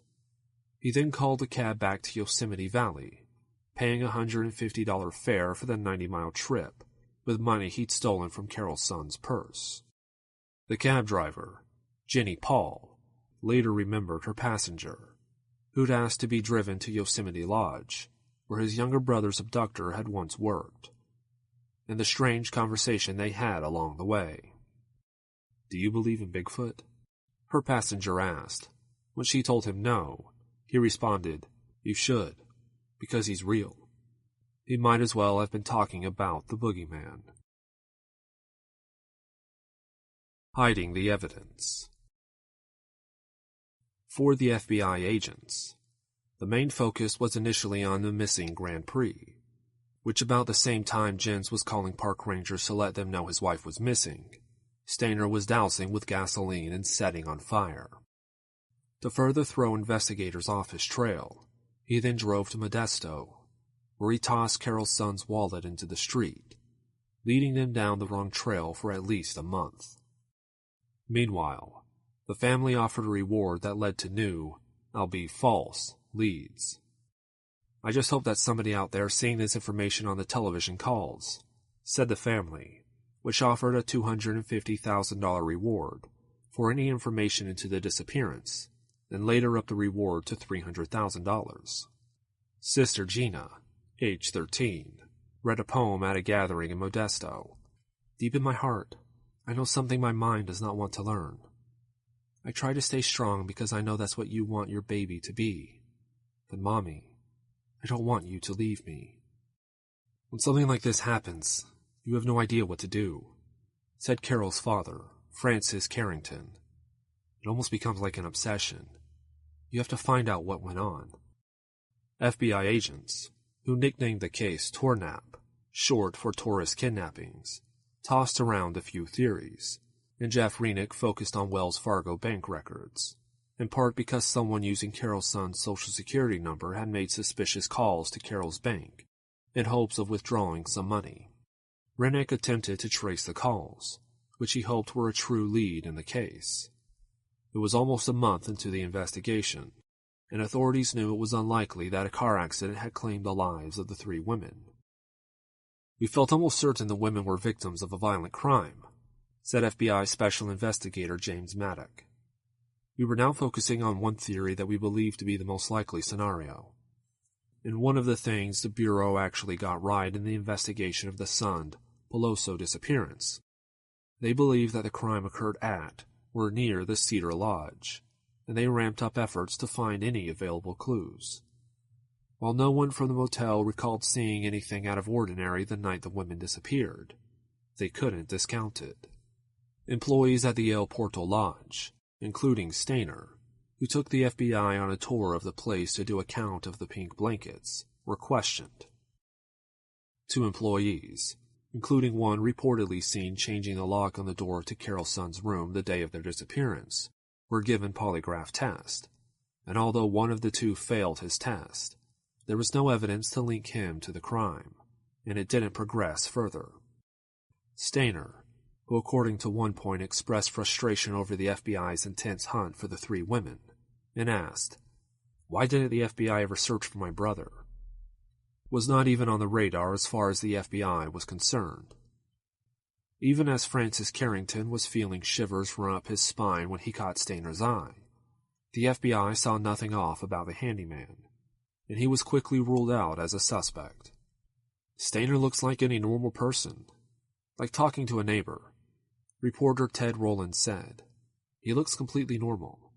He then called a cab back to Yosemite Valley, paying a $150 fare for the 90-mile trip, with money he'd stolen from Carol's son's purse. The cab driver, Jenny Paul, later remembered her passenger, who'd asked to be driven to Yosemite Lodge, where his younger brother's abductor had once worked, and the strange conversation they had along the way. Do you believe in Bigfoot? Her passenger asked. When she told him no, he responded, You should, because he's real. He might as well have been talking about the boogeyman. Hiding the evidence. For the FBI agents, the main focus was initially on the missing Grand Prix, which about the same time Jens was calling park rangers to let them know his wife was missing, Stayner was dousing with gasoline and setting on fire. To further throw investigators off his trail, he then drove to Modesto, where he tossed Carol's son's wallet into the street, leading them down the wrong trail for at least a month. Meanwhile, the family offered a reward that led to new, albeit false, leads. "I just hope that somebody out there seeing this information on the television calls," said the family, which offered a $250,000 reward for any information into the disappearance, and later upped the reward to $300,000. Sister Gina, age 13, read a poem at a gathering in Modesto. "Deep in my heart, I know something my mind does not want to learn. I try to stay strong because I know that's what you want your baby to be. But Mommy, I don't want you to leave me." "When something like this happens, you have no idea what to do," said Carol's father, Francis Carrington. "It almost becomes like an obsession. You have to find out what went on." FBI agents, who nicknamed the case Tornap, short for tourist kidnappings, tossed around a few theories, and Jeff Renick focused on Wells Fargo bank records, in part because someone using Carol's son's social security number had made suspicious calls to Carol's bank in hopes of withdrawing some money. Renick attempted to trace the calls, which he hoped were a true lead in the case. It was almost a month into the investigation, and authorities knew it was unlikely that a car accident had claimed the lives of the three women. "We felt almost certain the women were victims of a violent crime," said FBI Special Investigator James Maddock. "We were now focusing on one theory that we believe to be the most likely scenario. And one of the things the Bureau actually got right in the investigation of the Sund Peloso disappearance. They believe that the crime occurred at or near the Cedar Lodge, and they ramped up efforts to find any available clues. While no one from the motel recalled seeing anything out of ordinary the night the women disappeared, they couldn't discount it. Employees at the El Porto Lodge, including Stayner, who took the FBI on a tour of the place to do a count of the pink blankets, were questioned. 2 employees, including one reportedly seen changing the lock on the door to Carol's son's room the day of their disappearance, were given polygraph tests, and although one of the 2 failed his test, there was no evidence to link him to the crime, and it didn't progress further. Stayner, who according to one point expressed frustration over the FBI's intense hunt for the 3 women, and asked, "Why didn't the FBI ever search for my brother?" was not even on the radar as far as the FBI was concerned. Even as Francis Carrington was feeling shivers run up his spine when he caught Stayner's eye, the FBI saw nothing off about the handyman, and he was quickly ruled out as a suspect. "Stayner looks like any normal person, like talking to a neighbor," reporter Ted Rowland said. "He looks completely normal."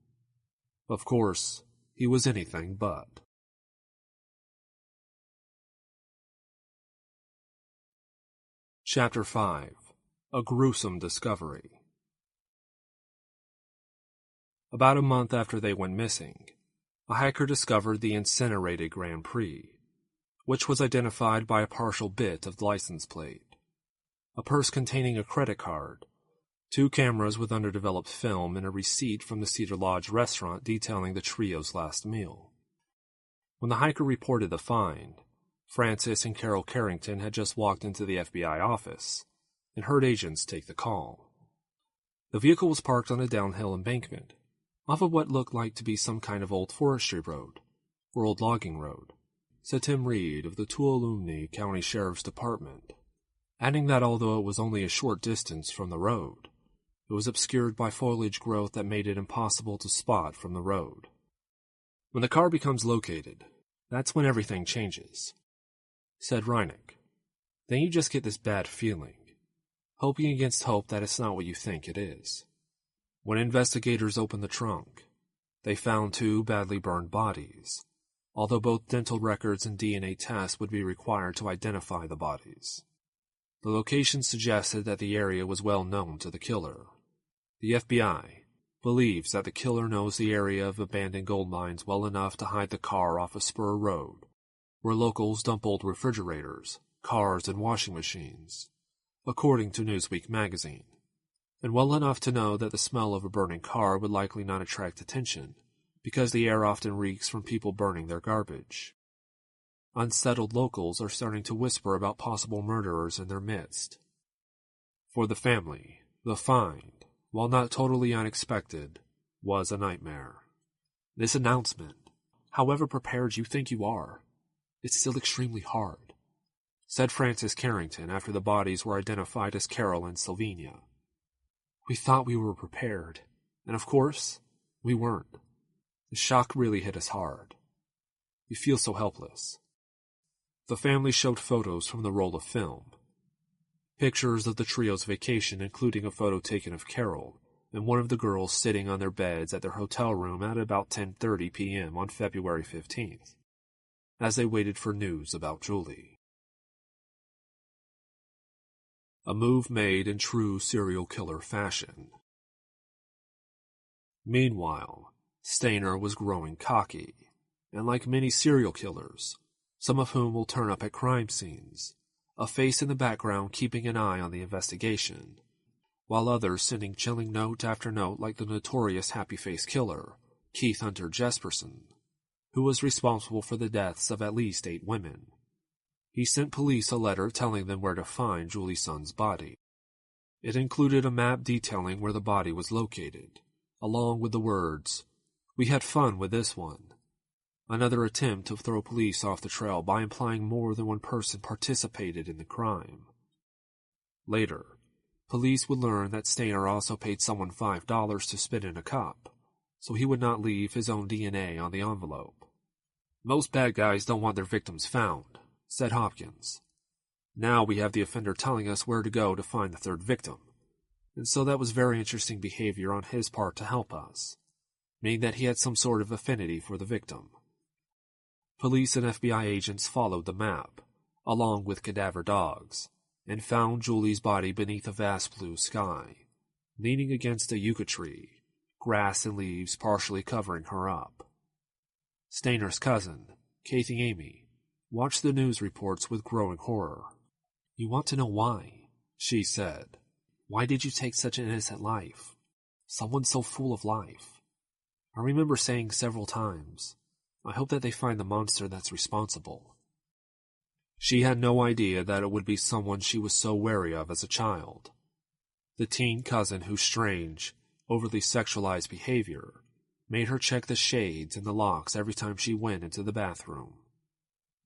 Of course, he was anything but. Chapter 5. A Gruesome Discovery. About a month after they went missing, a hiker discovered the incinerated Grand Prix, which was identified by a partial bit of the license plate, a purse containing a credit card, 2 cameras with underdeveloped film, and a receipt from the Cedar Lodge restaurant detailing the trio's last meal. When the hiker reported the find, Francis and Carol Carrington had just walked into the FBI office and heard agents take the call. The vehicle was parked on a downhill embankment, off of what looked like to be some kind of old forestry road, or old logging road, said Tim Reed of the Tuolumne County Sheriff's Department, adding that although it was only a short distance from the road, it was obscured by foliage growth that made it impossible to spot from the road. "When the car becomes located, that's when everything changes," said Renick. "Then you just get this bad feeling, hoping against hope that it's not what you think it is." When investigators opened the trunk, they found 2 badly burned bodies, although both dental records and DNA tests would be required to identify the bodies. The location suggested that the area was well known to the killer. The FBI, believes that the killer knows the area of abandoned gold mines well enough to hide the car off a spur road, where locals dump old refrigerators, cars, and washing machines, according to Newsweek magazine, and well enough to know that the smell of a burning car would likely not attract attention, because the air often reeks from people burning their garbage. Unsettled locals are starting to whisper about possible murderers in their midst. For the family, the find, while not totally unexpected, was a nightmare. This announcement, however prepared you think you are, it's still extremely hard, said Francis Carrington after the bodies were identified as Carol and Sylvania. We thought we were prepared, and of course, we weren't. The shock really hit us hard. You feel so helpless. The family showed photos from the roll of film. Pictures of the trio's vacation, including a photo taken of Carol and one of the girls sitting on their beds at their hotel room at about 10:30 p.m. on February 15th, as they waited for news about Julie. A move made in true serial killer fashion. Meanwhile, Stayner was growing cocky, and like many serial killers, some of whom will turn up at crime scenes, a face in the background keeping an eye on the investigation, while others sending chilling note after note like the notorious happy-face killer, Keith Hunter Jesperson, who was responsible for the deaths of at least 8 women. He sent police a letter telling them where to find Julie's son's body. It included a map detailing where the body was located, along with the words, "We had fun with this one." Another attempt to throw police off the trail by implying more than one person participated in the crime. Later, police would learn that Stayner also paid someone $5 to spit in a cup, so he would not leave his own DNA on the envelope. Most bad guys don't want their victims found, said Hopkins. Now we have the offender telling us where to go to find the third victim, and so that was very interesting behavior on his part to help us, meaning that he had some sort of affinity for the victim. Police and FBI agents followed the map, along with cadaver dogs, and found Julie's body beneath a vast blue sky, leaning against a yucca tree, grass and leaves partially covering her up. Stayner's cousin, Kathy Amy, watched the news reports with growing horror. "You want to know why," she said. "Why did you take such an innocent life? Someone so full of life. I remember saying several times, I hope that they find the monster that's responsible." She had no idea that it would be someone she was so wary of as a child. The teen cousin whose strange, overly sexualized behavior made her check the shades and the locks every time she went into the bathroom.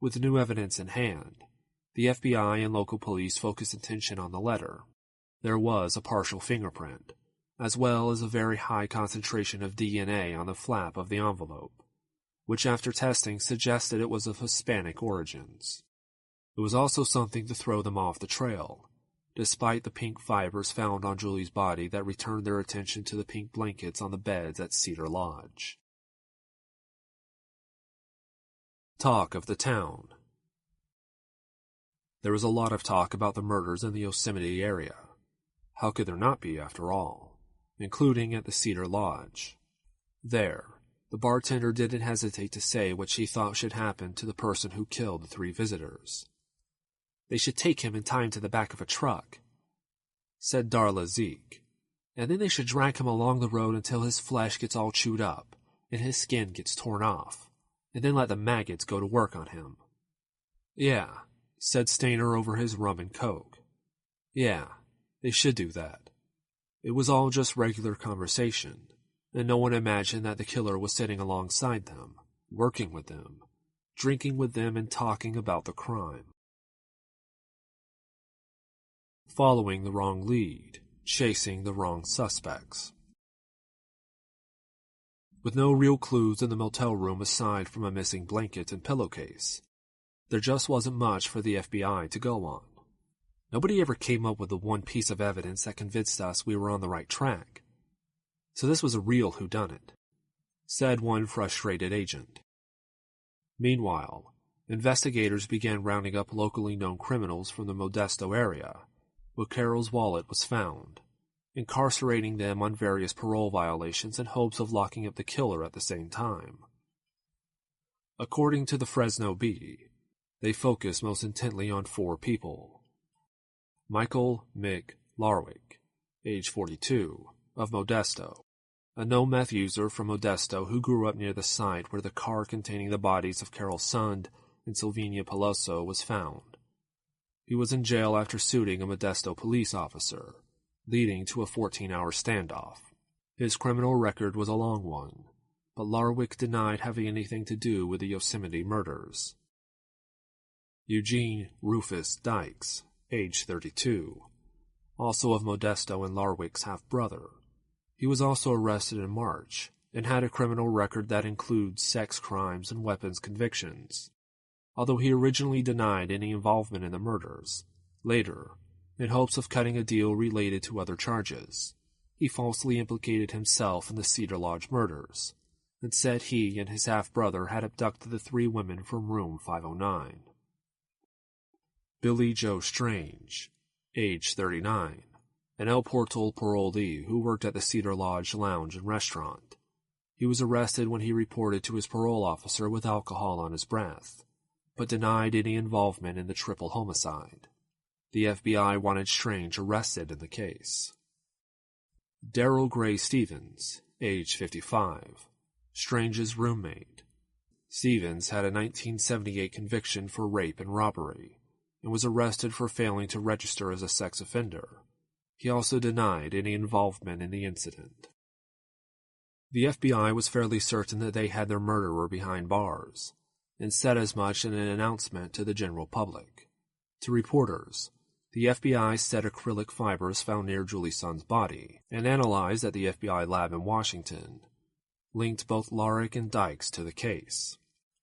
With new evidence in hand, the FBI and local police focused attention on the letter. There was a partial fingerprint, as well as a very high concentration of DNA on the flap of the envelope, which after testing suggested it was of Hispanic origins. It was also something to throw them off the trail, despite the pink fibers found on Julie's body that returned their attention to the pink blankets on the beds at Cedar Lodge. Talk of the town. There was a lot of talk about the murders in the Yosemite area. How could there not be, after all? Including at the Cedar Lodge. There, the bartender didn't hesitate to say what she thought should happen to the person who killed the 3 visitors. "They should take him and tie him to the back of a truck," said Darla Zeke, "and then they should drag him along the road until his flesh gets all chewed up and his skin gets torn off, and then let the maggots go to work on him." "Yeah," said Stayner over his rum and coke. "Yeah, they should do that." It was all just regular conversation, and no one imagined that the killer was sitting alongside them, working with them, drinking with them, and talking about the crime. Following the wrong lead, chasing the wrong suspects. With no real clues in the motel room aside from a missing blanket and pillowcase, there just wasn't much for the FBI to go on. Nobody ever came up with the one piece of evidence that convinced us we were on the right track. So this was a real whodunit, said one frustrated agent. Meanwhile, investigators began rounding up locally known criminals from the Modesto area, where Carol's wallet was found, incarcerating them on various parole violations in hopes of locking up the killer at the same time. According to the Fresno Bee, they focused most intently on 4 people. Michael Mick Larwick, age 42, of Modesto, a no-meth user from Modesto who grew up near the site where the car containing the bodies of Carol Sund and Sylvania Peloso was found. He was in jail after shooting a Modesto police officer, leading to a 14-hour standoff. His criminal record was a long one, but Larwick denied having anything to do with the Yosemite murders. Eugene Rufus Dykes, age 32, also of Modesto and Larwick's half-brother. He was also arrested in March and had a criminal record that includes sex crimes and weapons convictions. Although he originally denied any involvement in the murders, later, in hopes of cutting a deal related to other charges, he falsely implicated himself in the Cedar Lodge murders, and said he and his half-brother had abducted the 3 women from room 509. Billy Joe Strange, age 39, an El Portal parolee who worked at the Cedar Lodge lounge and restaurant. He was arrested when he reported to his parole officer with alcohol on his breath, but denied any involvement in the triple homicide. The FBI wanted Strange arrested in the case. Darrell Gray Stevens, age 55, Strange's roommate. Stevens had a 1978 conviction for rape and robbery, and was arrested for failing to register as a sex offender. He also denied any involvement in the incident. The FBI was fairly certain that they had their murderer behind bars, and said as much in an announcement to the general public. To reporters, the FBI said acrylic fibers found near Julie Sund's body, and analyzed at the FBI lab in Washington, linked both Larwick and Dykes to the case.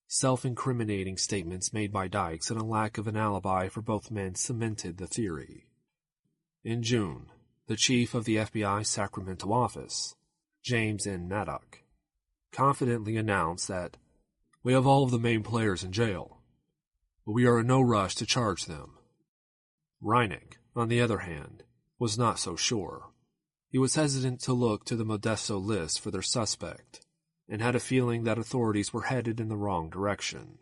Self-incriminating statements made by Dykes and a lack of an alibi for both men cemented the theory. In June, the chief of the FBI Sacramento office, James N. Maddock, confidently announced that, "We have all of the main players in jail, but we are in no rush to charge them." Reineck, on the other hand, was not so sure. He was hesitant to look to the Modesto list for their suspect, and had a feeling that authorities were headed in the wrong direction.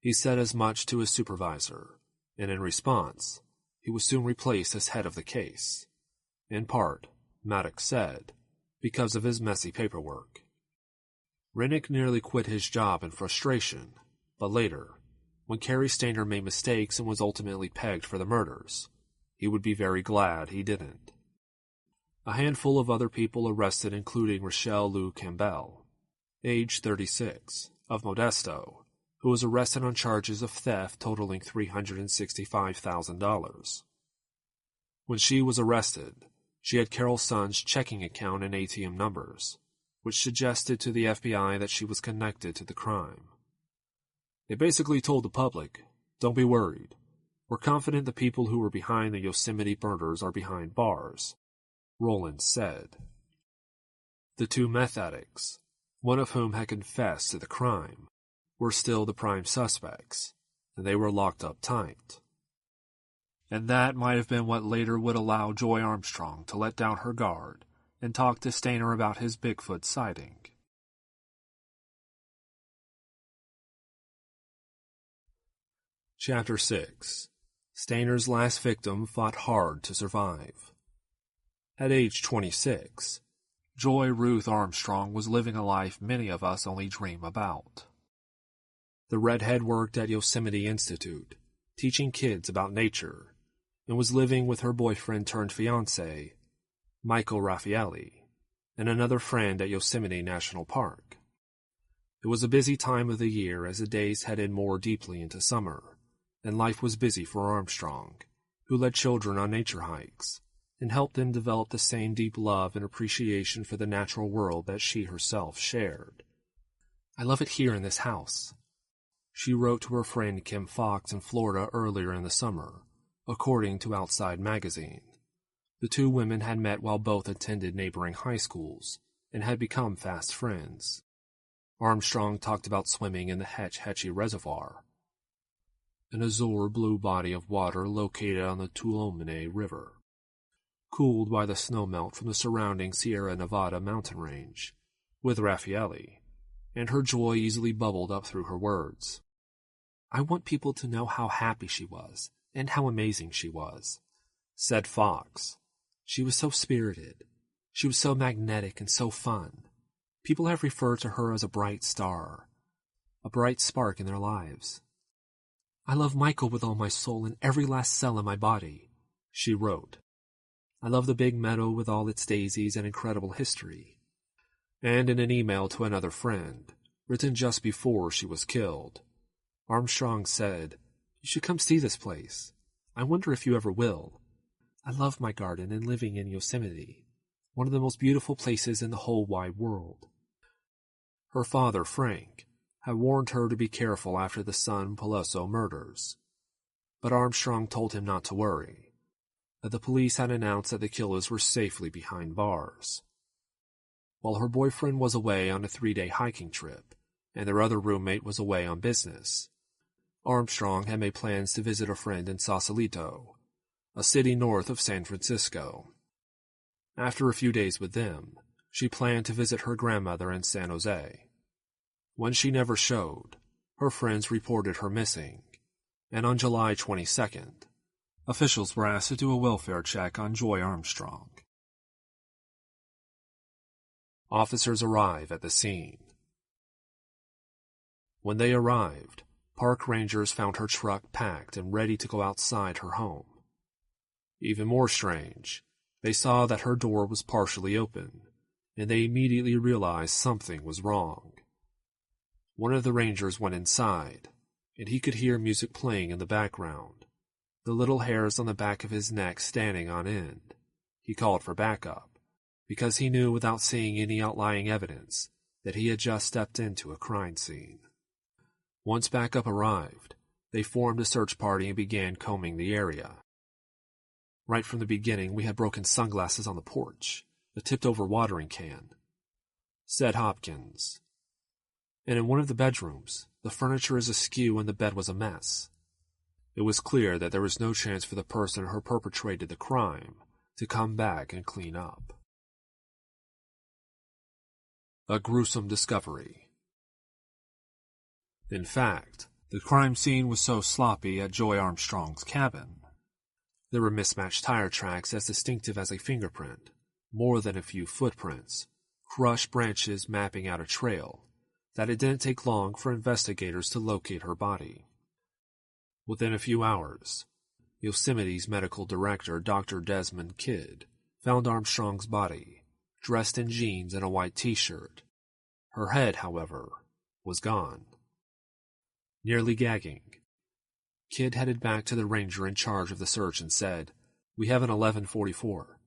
He said as much to his supervisor, and in response, he was soon replaced as head of the case, in part, Maddox said, because of his messy paperwork. Reineck nearly quit his job in frustration, but later, when Cary Stayner made mistakes and was ultimately pegged for the murders, he would be very glad he didn't. A handful of other people arrested including Rochelle Lou Campbell, age 36, of Modesto, who was arrested on charges of theft totaling $365,000. When she was arrested, she had Carol Sund's checking account and ATM numbers, which suggested to the FBI that she was connected to the crime. They basically told the public, "Don't be worried. We're confident the people who were behind the Yosemite murders are behind bars," Rowland said. The 2 meth addicts, one of whom had confessed to the crime, were still the prime suspects, and they were locked up tight. And that might have been what later would allow Joy Armstrong to let down her guard and talk to Stayner about his Bigfoot sighting. Chapter 6. Stayner's last victim fought hard to survive. At age 26, Joy Ruth Armstrong was living a life many of us only dream about. The redhead worked at Yosemite Institute, teaching kids about nature, and was living with her boyfriend-turned-fiancé, Michael Raffaelli, and another friend at Yosemite National Park. It was a busy time of the year as the days headed more deeply into summer, and life was busy for Armstrong, who led children on nature hikes, and helped them develop the same deep love and appreciation for the natural world that she herself shared. "I love it here in this house," she wrote to her friend Kim Fox in Florida earlier in the summer, according to Outside Magazine. The 2 women had met while both attended neighboring high schools, and had become fast friends. Armstrong talked about swimming in the Hetch Hetchy Reservoir, an azure blue body of water located on the Tuolumne River. cooled by the snowmelt from the surrounding Sierra Nevada mountain range, with Raffaele, and her joy easily bubbled up through her words. "I want people to know how happy she was, and how amazing she was," said Fox. "She was so spirited. She was so magnetic and so fun. People have referred to her as a bright star, a bright spark in their lives. I love Michael with all my soul and every last cell in my body," she wrote. "I love the big meadow with all its daisies and incredible history." And in an email to another friend, written just before she was killed, Armstrong said, "You should come see this place. I wonder if you ever will. I love my garden and living in Yosemite, one of the most beautiful places in the whole wide world." Her father, Frank, had warned her to be careful after the son Peloso murders, but Armstrong told him not to worry, that the police had announced that the killers were safely behind bars. While her boyfriend was away on a 3-day hiking trip, and their other roommate was away on business, Armstrong had made plans to visit a friend in Sausalito, a city north of San Francisco. After a few days with them, she planned to visit her grandmother in San Jose. When she never showed, her friends reported her missing, and on July 22nd, officials were asked to do a welfare check on Joy Armstrong. Officers arrive at the scene. When they arrived, park rangers found her truck packed and ready to go outside her home. Even more strange, they saw that her door was partially open, and they immediately realized something was wrong. One of the rangers went inside, and he could hear music playing in the background, the little hairs on the back of his neck standing on end. He called for backup, because he knew without seeing any outlying evidence that he had just stepped into a crime scene. Once backup arrived, they formed a search party and began combing the area. "Right from the beginning, we had broken sunglasses on the porch, a tipped-over watering can," said Hopkins. "And in one of the bedrooms, the furniture is askew and the bed was a mess." It was clear that there was no chance for the person who perpetrated the crime to come back and clean up. A gruesome discovery. In fact, the crime scene was so sloppy at Joy Armstrong's cabin. There were mismatched tire tracks as distinctive as a fingerprint, more than a few footprints, crushed branches mapping out a trail, that it didn't take long for investigators to locate her body. Within a few hours, Yosemite's medical director, Dr. Desmond Kidd, found Armstrong's body, dressed in jeans and a white t-shirt. Her head, however, was gone. Nearly gagging, Kidd headed back to the ranger in charge of the search and said, "We have an 1144.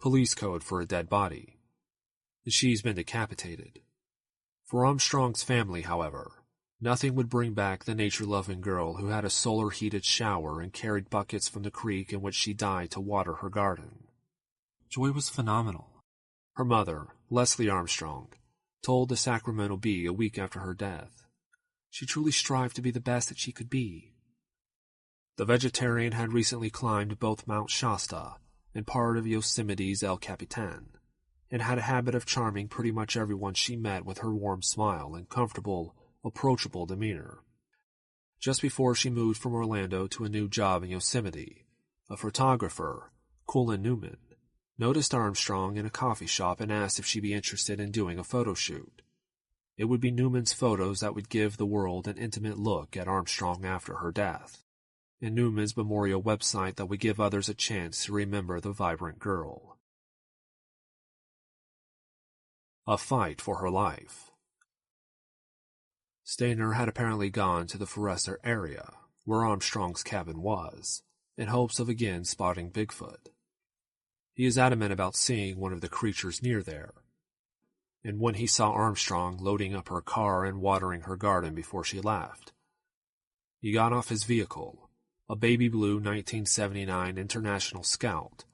Police code for a dead body. She's been decapitated." For Armstrong's family, however, nothing would bring back the nature-loving girl who had a solar-heated shower and carried buckets from the creek in which she died to water her garden. Joy was phenomenal. Her mother, Leslie Armstrong, told the Sacramento Bee a week after her death. She truly strived to be the best that she could be. The vegetarian had recently climbed both Mount Shasta and part of Yosemite's El Capitan, and had a habit of charming pretty much everyone she met with her warm smile and comfortable, approachable demeanor. Just before she moved from Orlando to a new job in Yosemite, a photographer, Colin Newman, noticed Armstrong in a coffee shop and asked if she'd be interested in doing a photo shoot. It would be Newman's photos that would give the world an intimate look at Armstrong after her death, and Newman's memorial website that would give others a chance to remember the vibrant girl. A fight for her life. Stayner had apparently gone to the Forester area, where Armstrong's cabin was, in hopes of again spotting Bigfoot. He is adamant about seeing one of the creatures near there, and when he saw Armstrong loading up her car and watering her garden before she left, he got off his vehicle, a baby blue 1979 International Scout,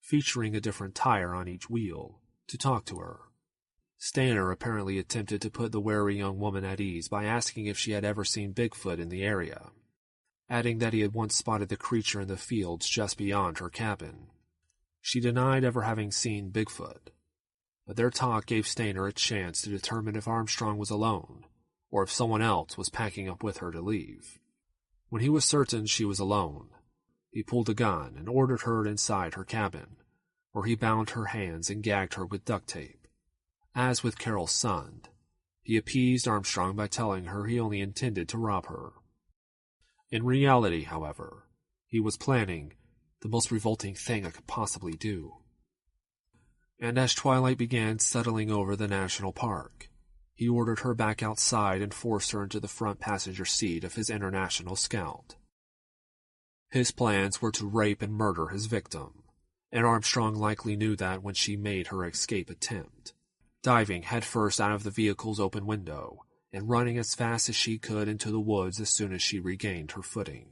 featuring a different tire on each wheel, to talk to her. Stayner apparently attempted to put the wary young woman at ease by asking if she had ever seen Bigfoot in the area, adding that he had once spotted the creature in the fields just beyond her cabin. She denied ever having seen Bigfoot, but their talk gave Stayner a chance to determine if Armstrong was alone, or if someone else was packing up with her to leave. When he was certain she was alone, he pulled a gun and ordered her inside her cabin, where he bound her hands and gagged her with duct tape. As with Carol's son, he appeased Armstrong by telling her he only intended to rob her. In reality, however, he was planning the most revolting thing I could possibly do. And as twilight began settling over the national park, he ordered her back outside and forced her into the front passenger seat of his international Scout. His plans were to rape and murder his victim, and Armstrong likely knew that when she made her escape attempt, diving headfirst out of the vehicle's open window and running as fast as she could into the woods as soon as she regained her footing.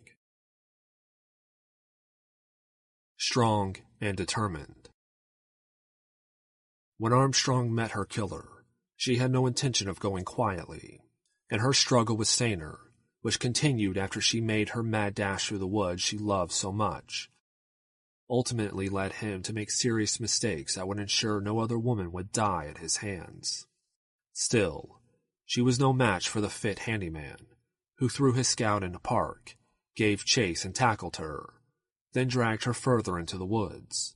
Strong and determined. When Armstrong met her killer, she had no intention of going quietly, and her struggle with Stayner, which continued after she made her mad dash through the woods she loved so much, ultimately led him to make serious mistakes that would ensure no other woman would die at his hands. Still, she was no match for the fit handyman, who threw his Scout in the park, gave chase and tackled her, then dragged her further into the woods,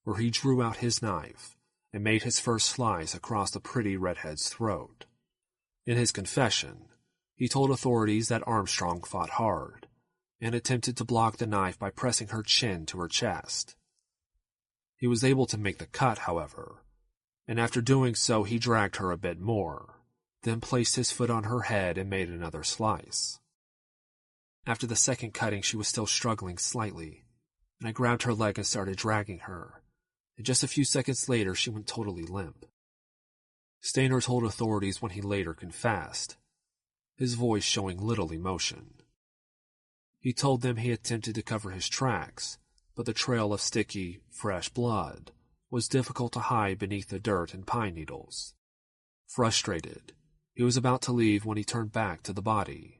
where he drew out his knife and made his first slice across the pretty redhead's throat. In his confession, he told authorities that Armstrong fought hard and attempted to block the knife by pressing her chin to her chest. He was able to make the cut, however, and after doing so he dragged her a bit more, then placed his foot on her head and made another slice. After the second cutting, she was still struggling slightly, and I grabbed her leg and started dragging her, and just a few seconds later she went totally limp. Stayner told authorities when he later confessed, his voice showing little emotion. He told them he attempted to cover his tracks, but the trail of sticky, fresh blood was difficult to hide beneath the dirt and pine needles. Frustrated, he was about to leave when he turned back to the body,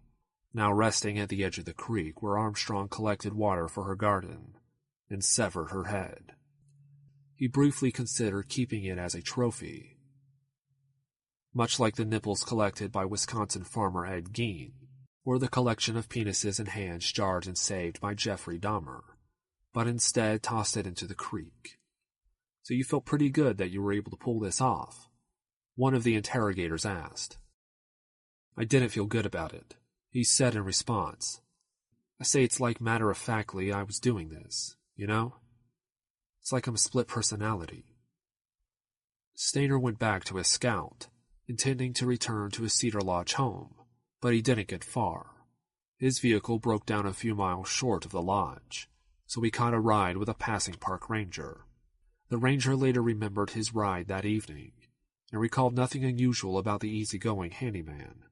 now resting at the edge of the creek where Armstrong collected water for her garden, and severed her head. He briefly considered keeping it as a trophy, much like the nipples collected by Wisconsin farmer Ed Gein, or the collection of penises and hands jarred and saved by Jeffrey Dahmer, but instead tossed it into the creek. "So you felt pretty good that you were able to pull this off?" one of the interrogators asked. "I didn't feel good about it," he said in response. "I say it's like matter-of-factly I was doing this, you know? It's like I'm a split personality." Stayner went back to his Scout, intending to return to his Cedar Lodge home, but he didn't get far. His vehicle broke down a few miles short of the lodge, so he caught a ride with a passing park ranger. The ranger later remembered his ride that evening, and recalled nothing unusual about the easygoing handyman.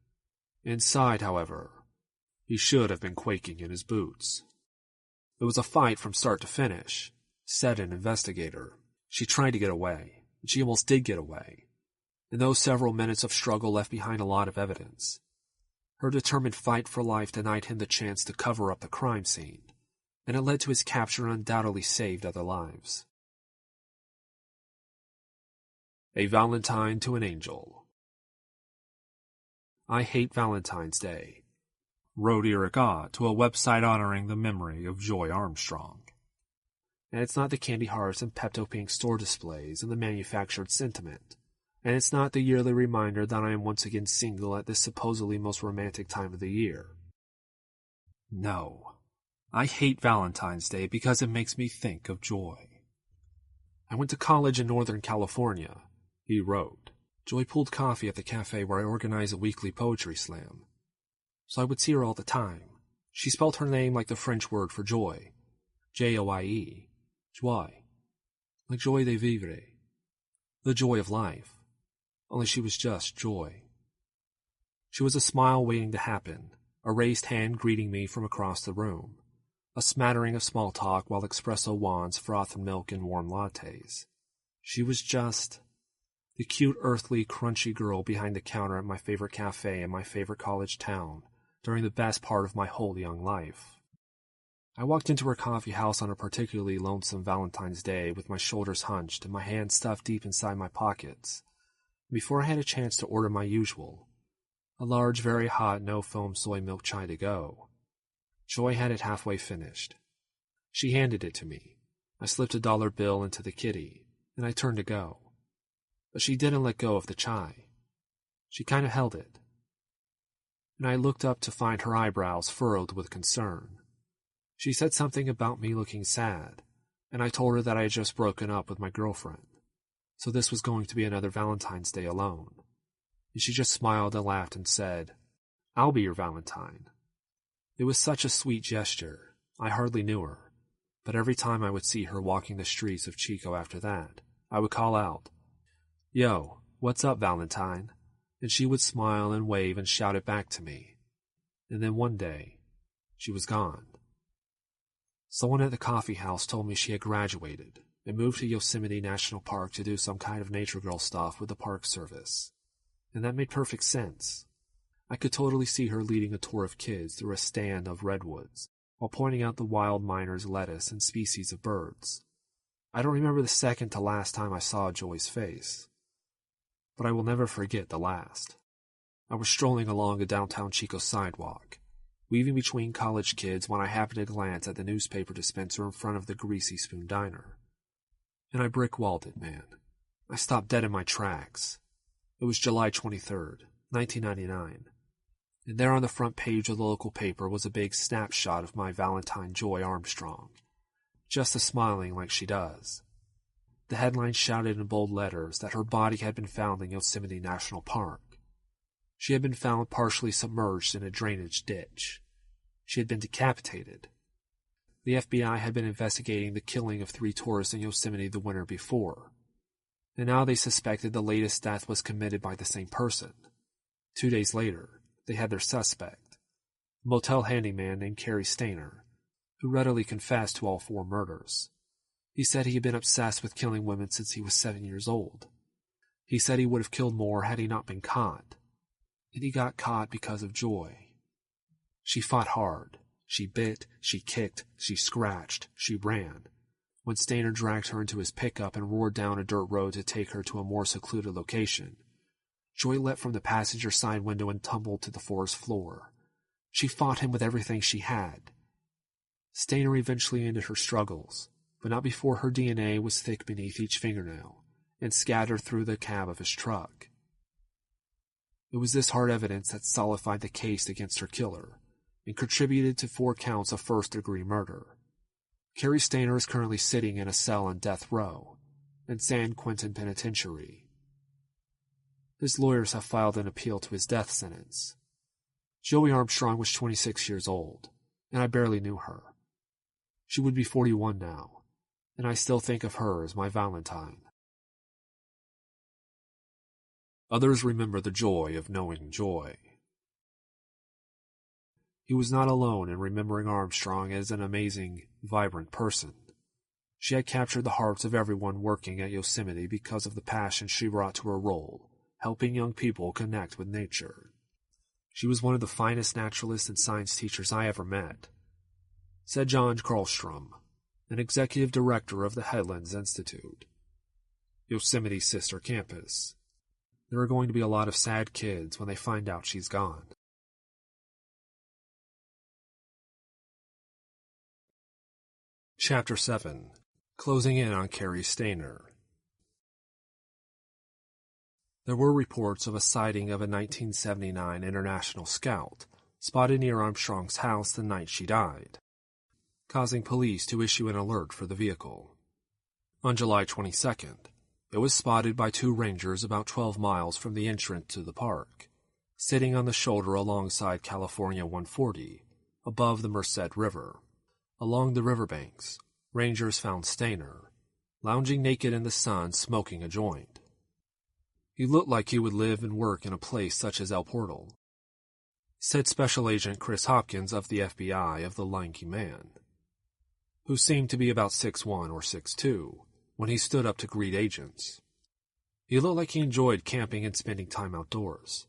Inside, however, he should have been quaking in his boots. "It was a fight from start to finish," said an investigator. "She tried to get away, and she almost did get away. And those several minutes of struggle left behind a lot of evidence. Her determined fight for life denied him the chance to cover up the crime scene, and it led to his capture and undoubtedly saved other lives." A Valentine to an Angel. "I hate Valentine's Day," wrote Eric Ott to a website honoring the memory of Joy Armstrong. And it's not the candy hearts and Pepto-Pink store displays and the manufactured sentiment. And it's not the yearly reminder that I am once again single at this supposedly most romantic time of the year. No, I hate Valentine's Day because it makes me think of Joy. "I went to college in Northern California," he wrote. "Joy pulled coffee at the cafe where I organized a weekly poetry slam. So I would see her all the time. She spelled her name like the French word for joy, Joye, joie, like joie de vivre, the joy of life. Only she was just Joy. She was a smile waiting to happen, a raised hand greeting me from across the room, a smattering of small talk while espresso wands frothed milk in warm lattes. She was just the cute, earthly, crunchy girl behind the counter at my favorite cafe in my favorite college town during the best part of my whole young life. I walked into her coffee house on a particularly lonesome Valentine's Day with my shoulders hunched and my hands stuffed deep inside my pockets. Before I had a chance to order my usual, a large, very hot, no-foam soy milk chai to go, Joy had it halfway finished. She handed it to me. I slipped a dollar bill into the kitty, and I turned to go. But she didn't let go of the chai. She kind of held it. And I looked up to find her eyebrows furrowed with concern. She said something about me looking sad, and I told her that I had just broken up with my girlfriend, so this was going to be another Valentine's Day alone. And she just smiled and laughed and said, "I'll be your Valentine." It was such a sweet gesture. I hardly knew her, but every time I would see her walking the streets of Chico after that, I would call out, "Yo, what's up, Valentine?" And she would smile and wave and shout it back to me. And then one day, she was gone. Someone at the coffee house told me she had graduated and moved to Yosemite National Park to do some kind of nature girl stuff with the Park Service. And that made perfect sense. I could totally see her leading a tour of kids through a stand of redwoods, while pointing out the wild miner's lettuce and species of birds. I don't remember the second to last time I saw Joy's face, but I will never forget the last. I was strolling along a downtown Chico sidewalk, weaving between college kids when I happened to glance at the newspaper dispenser in front of the Greasy Spoon Diner. And I brick-walled it, man. I stopped dead in my tracks. It was July 23rd, 1999. And there on the front page of the local paper was a big snapshot of my Valentine Joy Armstrong, just a-smiling like she does. The headline shouted in bold letters that her body had been found in Yosemite National Park. She had been found partially submerged in a drainage ditch. She had been decapitated. The FBI had been investigating the killing of 3 tourists in Yosemite the winter before, and now they suspected the latest death was committed by the same person. 2 days later, they had their suspect, a motel handyman named Cary Stayner, who readily confessed to all 4 murders. He said he had been obsessed with killing women since he was 7 years old. He said he would have killed more had he not been caught. And he got caught because of Joy. She fought hard. She bit, she kicked, she scratched, she ran. When Stayner dragged her into his pickup and roared down a dirt road to take her to a more secluded location, Joy leapt from the passenger side window and tumbled to the forest floor. She fought him with everything she had. Stayner eventually ended her struggles, but not before her DNA was thick beneath each fingernail and scattered through the cab of his truck. It was this hard evidence that solidified the case against her killer and contributed to 4 counts of first-degree murder. Cary Stayner is currently sitting in a cell on death row in San Quentin Penitentiary. His lawyers have filed an appeal to his death sentence. Joey Armstrong was 26 years old, and I barely knew her. She would be 41 now, and I still think of her as my Valentine. Others remember the joy of knowing Joy. He was not alone in remembering Armstrong as an amazing, vibrant person. She had captured the hearts of everyone working at Yosemite because of the passion she brought to her role, helping young people connect with nature. She was one of the finest naturalists and science teachers I ever met, said John Karlstrom, an executive director of the Headlands Institute, Yosemite's sister campus. There are going to be a lot of sad kids when they find out she's gone. Chapter 7. Closing in on Cary Stayner. There were reports of a sighting of a 1979 International Scout spotted near Armstrong's house the night she died, causing police to issue an alert for the vehicle. On July 22nd, it was spotted by 2 rangers about 12 miles from the entrance to the park, sitting on the shoulder alongside California 140, above the Merced River. Along the riverbanks, rangers found Stayner, lounging naked in the sun, smoking a joint. He looked like he would live and work in a place such as El Portal, said Special Agent Chris Hopkins of the FBI of the lanky man, who seemed to be about 6'1" or 6'2", when he stood up to greet agents. He looked like he enjoyed camping and spending time outdoors.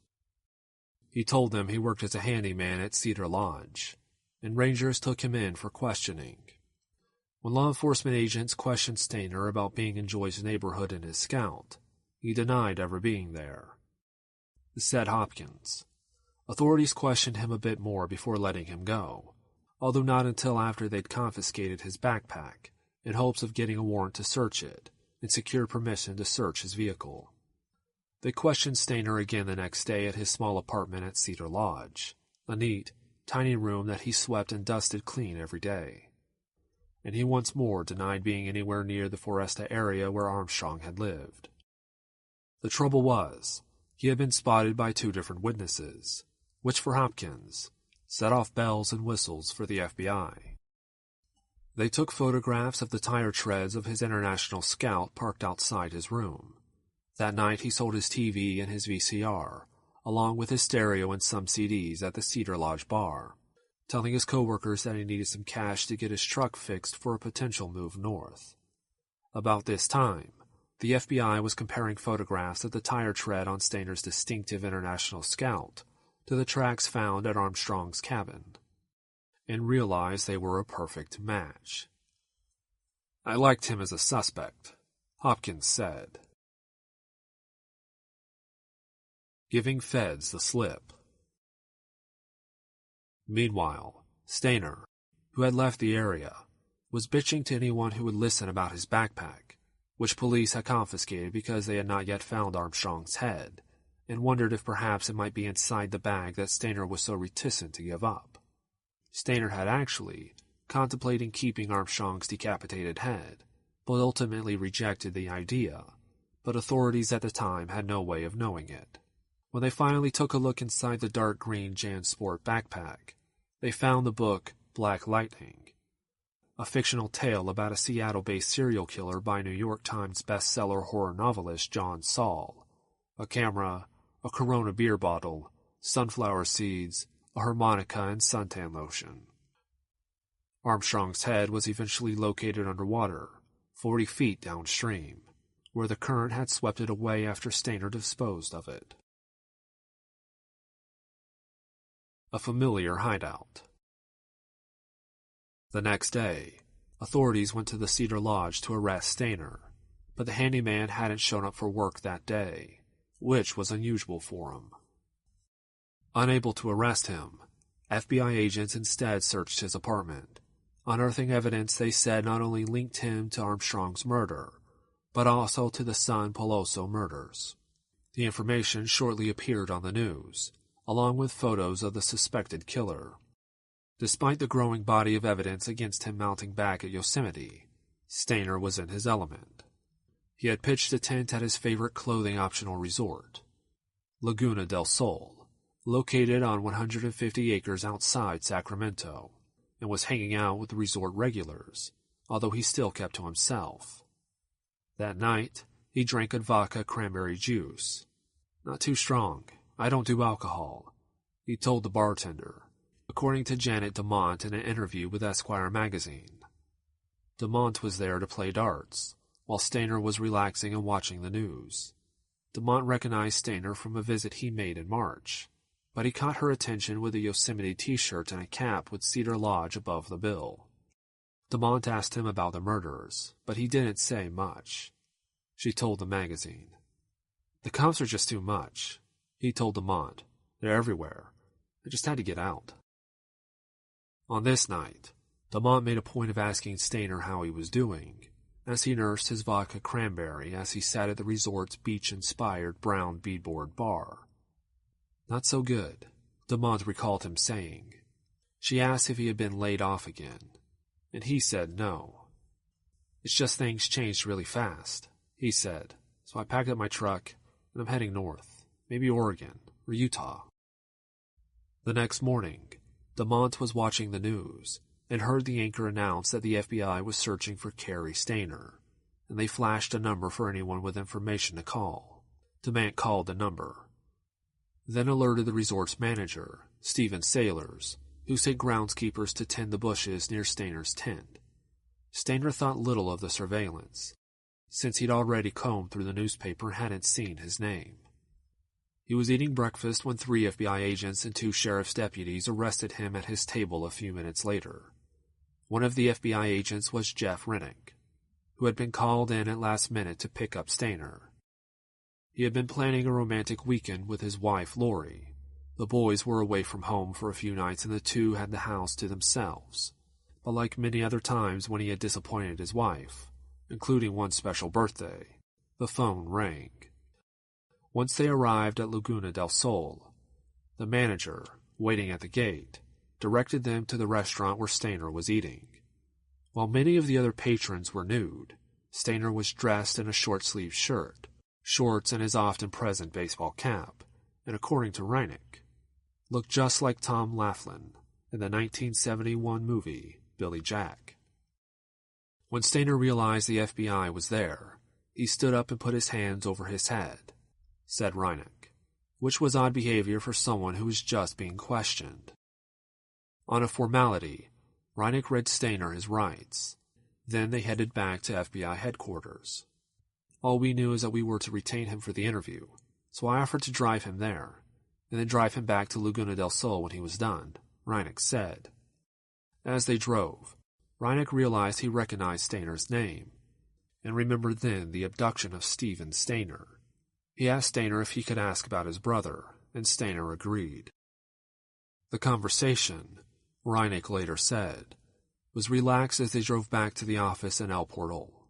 He told them he worked as a handyman at Cedar Lodge, and rangers took him in for questioning. When law enforcement agents questioned Stayner about being in Joy's neighborhood in his Scout, he denied ever being there. Said Hopkins. Authorities questioned him a bit more before letting him go, although not until after they'd confiscated his backpack in hopes of getting a warrant to search it and secure permission to search his vehicle. They questioned Stayner again the next day at his small apartment at Cedar Lodge, a neat, tiny room that he swept and dusted clean every day. And he once more denied being anywhere near the Foresta area where Armstrong had lived. The trouble was, he had been spotted by 2 different witnesses, which for Hopkins set off bells and whistles for the FBI. They took photographs of the tire treads of his International Scout parked outside his room. That night he sold his TV and his VCR, along with his stereo and some CDs at the Cedar Lodge bar, telling his coworkers that he needed some cash to get his truck fixed for a potential move north. About this time, the FBI was comparing photographs of the tire tread on Stayner's distinctive International Scout to the tracks found at Armstrong's cabin, and realized they were a perfect match. I liked him as a suspect, Hopkins said. Giving feds the slip. Meanwhile, Stayner, who had left the area, was bitching to anyone who would listen about his backpack, which police had confiscated because they had not yet found Armstrong's head, and wondered if perhaps it might be inside the bag that Stayner was so reticent to give up. Stayner had actually contemplated keeping Armstrong's decapitated head, but ultimately rejected the idea, but authorities at the time had no way of knowing it. When they finally took a look inside the dark green JanSport backpack, they found the book Black Lightning, a fictional tale about a Seattle-based serial killer by New York Times bestseller horror novelist John Saul, a camera, a Corona beer bottle, sunflower seeds, a harmonica, and suntan lotion. Armstrong's head was eventually located underwater, 40 feet downstream, where the current had swept it away after Stayner disposed of it. A familiar hideout. The next day, authorities went to the Cedar Lodge to arrest Stayner, but the handyman hadn't shown up for work that day, which was unusual for him. Unable to arrest him, FBI agents instead searched his apartment, unearthing evidence they said not only linked him to Armstrong's murder, but also to the San Peloso murders. The information shortly appeared on the news, along with photos of the suspected killer. Despite the growing body of evidence against him mounting back at Yosemite, Stayner was in his element. He had pitched a tent at his favorite clothing-optional resort, Laguna del Sol, located on 150 acres outside Sacramento, and was hanging out with the resort regulars, although he still kept to himself. That night, he drank a vodka cranberry juice. Not too strong. I don't do alcohol, he told the bartender, according to Janet DeMont in an interview with Esquire magazine. DeMont was there to play darts, while Stayner was relaxing and watching the news. DeMont recognized Stayner from a visit he made in March, but he caught her attention with a Yosemite t-shirt and a cap with Cedar Lodge above the bill. DeMont asked him about the murderers, but he didn't say much. She told the magazine. The cops are just too much, he told DeMont. They're everywhere. I just had to get out. On this night, DeMont made a point of asking Stayner how he was doing, as he nursed his vodka cranberry as he sat at the resort's beach-inspired brown beadboard bar. Not so good, DeMont recalled him saying. She asked if he had been laid off again, and he said no. It's just things changed really fast, he said, so I packed up my truck, and I'm heading north, maybe Oregon or Utah. The next morning, DeMont was watching the news and heard the anchor announce that the FBI was searching for Cary Stayner, and they flashed a number for anyone with information to call. DeMont called the number, then alerted the resort's manager, Stephen Sailors, who sent groundskeepers to tend the bushes near Stayner's tent. Stayner thought little of the surveillance, since he'd already combed through the newspaper and hadn't seen his name. He was eating breakfast when 3 FBI agents and 2 sheriff's deputies arrested him at his table a few minutes later. One of the FBI agents was Jeff Rennick, who had been called in at last minute to pick up Stayner. He had been planning a romantic weekend with his wife, Lori. The boys were away from home for a few nights and the two had the house to themselves. But like many other times when he had disappointed his wife, including one special birthday, the phone rang. Once they arrived at Laguna del Sol, the manager, waiting at the gate, directed them to the restaurant where Stayner was eating. While many of the other patrons were nude, Stayner was dressed in a short-sleeved shirt, shorts and his often-present baseball cap, and according to Reineck, looked just like Tom Laughlin in the 1971 movie Billy Jack. When Stayner realized the FBI was there, he stood up and put his hands over his head, said Reineck, which was odd behavior for someone who was just being questioned. On a formality, Reineck read Stayner his rights. Then they headed back to FBI headquarters. All we knew is that we were to retain him for the interview, so I offered to drive him there, and then drive him back to Laguna del Sol when he was done, Reineck said. As they drove, Reineck realized he recognized Stayner's name, and remembered then the abduction of Stephen Stayner. He asked Stayner if he could ask about his brother, and Stayner agreed. The conversation, Reineck later said, was relaxed as they drove back to the office in El Portal.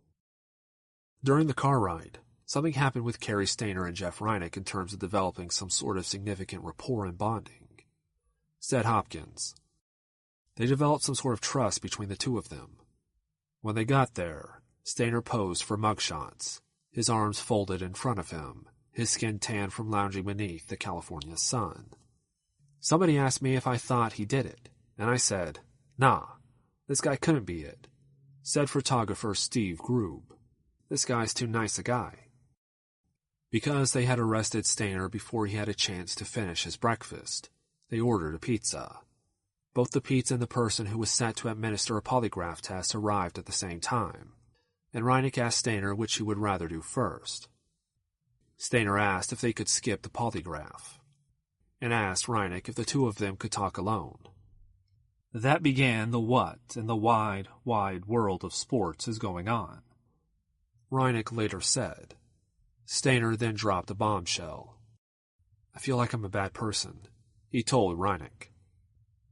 During the car ride, something happened with Cary Stayner and Jeff Reineck in terms of developing some sort of significant rapport and bonding. Said Hopkins, they developed some sort of trust between the two of them. When they got there, Stayner posed for mugshots, his arms folded in front of him, his skin tanned from lounging beneath the California sun. Somebody asked me if I thought he did it, and I said, nah, this guy couldn't be it. Said photographer Steve Grube. This guy's too nice a guy. Because they had arrested Stayner before he had a chance to finish his breakfast, they ordered a pizza. Both the pizza and the person who was set to administer a polygraph test arrived at the same time, and Reineck asked Stayner which he would rather do first. Stayner asked if they could skip the polygraph, and asked Reineck if the two of them could talk alone. That began the what in the wide, wide world of sports is going on, Reineck later said. Stayner then dropped a bombshell. I feel like I'm a bad person, he told Reineck.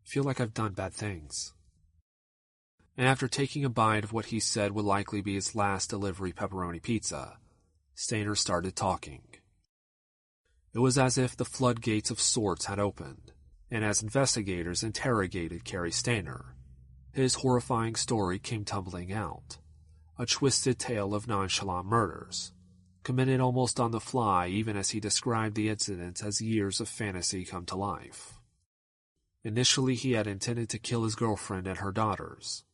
I feel like I've done bad things. And after taking a bite of what he said would likely be his last delivery pepperoni pizza, Stayner started talking. It was as if the floodgates of sorts had opened, and as investigators interrogated Cary Stayner, his horrifying story came tumbling out, a twisted tale of nonchalant murders, committed almost on the fly even as he described the incidents as years of fantasy come to life. Initially he had intended to kill his girlfriend and her daughters,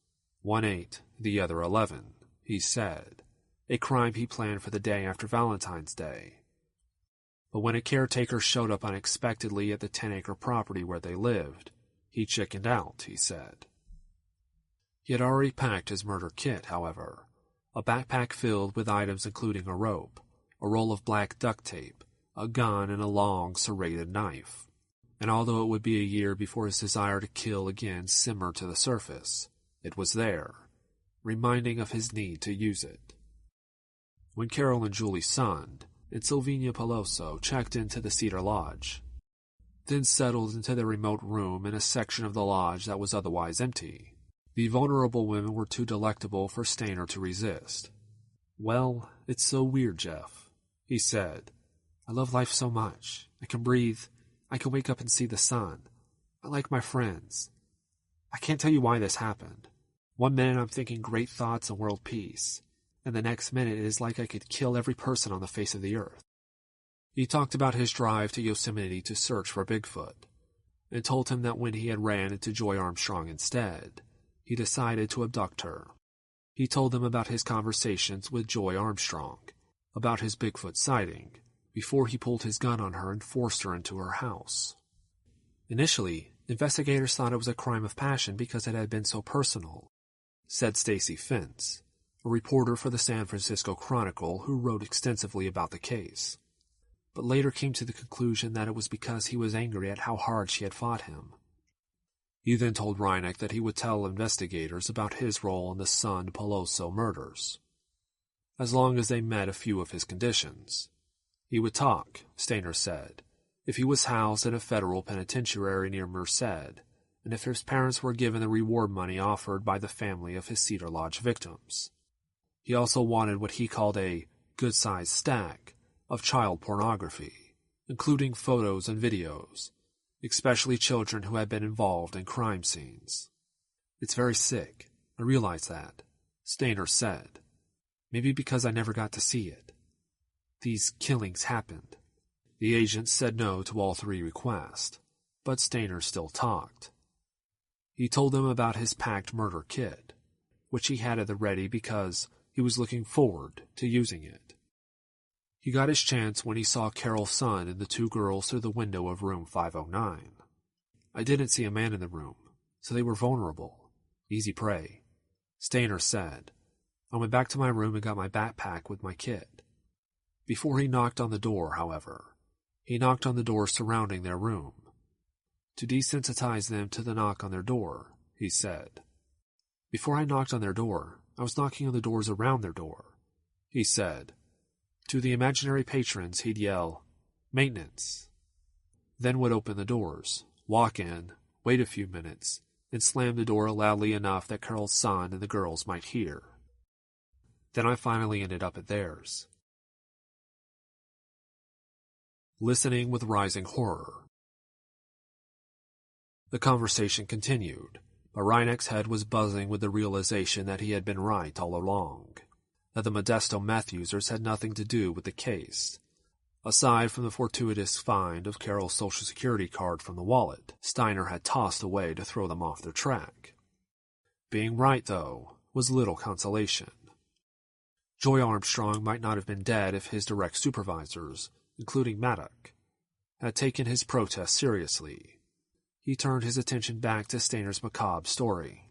one 8, the other 11, he said, a crime he planned for the day after Valentine's Day. But when a caretaker showed up unexpectedly at the 10-acre property where they lived, he chickened out, he said. He had already packed his murder kit, however, a backpack filled with items including a rope, a roll of black duct tape, a gun, and a long, serrated knife. And although it would be a year before his desire to kill again simmered to the surface, it was there, reminding of his need to use it. When Carol and Julie Sund and Sylvania Peloso checked into the Cedar Lodge, then settled into their remote room in a section of the lodge that was otherwise empty, the vulnerable women were too delectable for Stayner to resist. Well, it's so weird, Jeff, he said. I love life so much. I can breathe. I can wake up and see the sun. I like my friends. I can't tell you why this happened. One minute I'm thinking great thoughts and world peace, and the next minute it is like I could kill every person on the face of the earth. He talked about his drive to Yosemite to search for Bigfoot, and told him that when he had ran into Joy Armstrong instead, he decided to abduct her. He told them about his conversations with Joy Armstrong, about his Bigfoot sighting, before he pulled his gun on her and forced her into her house. Initially, investigators thought it was a crime of passion because it had been so personal, said Stacy Fentz, a reporter for the San Francisco Chronicle who wrote extensively about the case. but later came to the conclusion that it was because he was angry at how hard she had fought him. He then told Reineck that he would tell investigators about his role in the Sun Peloso murders, as long as they met a few of his conditions. He would talk, Stayner said, if he was housed in a federal penitentiary near Merced, and if his parents were given the reward money offered by the family of his Cedar Lodge victims. He also wanted what he called a good-sized stack of child pornography, including photos and videos, especially children who had been involved in crime scenes. It's very sick, I realize that, Stayner said. Maybe because I never got to see it. These killings happened. The agent said no to all three requests, but Stayner still talked. He told them about his packed murder kit, which he had at the ready because he was looking forward to using it. He got his chance when he saw Carol's son and the two girls through the window of room 509. I didn't see a man in the room, so they were vulnerable. Easy prey. Stayner said. I went back to my room and got my backpack with my kit. Before he knocked on the door, however, he knocked on the doors surrounding their room. To desensitize them to the knock on their door, he said. Before I knocked on their door, I was knocking on the doors around their door, he said. To the imaginary patrons, he'd yell, "Maintenance," then would open the doors, walk in, wait a few minutes, and slam the door loudly enough that Carol's son and the girls might hear. Then I finally ended up at theirs. Listening with rising horror. The conversation continued, but Reineck's head was buzzing with the realization that he had been right all along, that the Modesto meth users had nothing to do with the case, aside from the fortuitous find of Carol's Social Security card from the wallet Stayner had tossed away to throw them off their track. Being right, though, was little consolation. Joy Armstrong might not have been dead if his direct supervisors, including Maddock, had taken his protest seriously. He turned his attention back to Stayner's macabre story.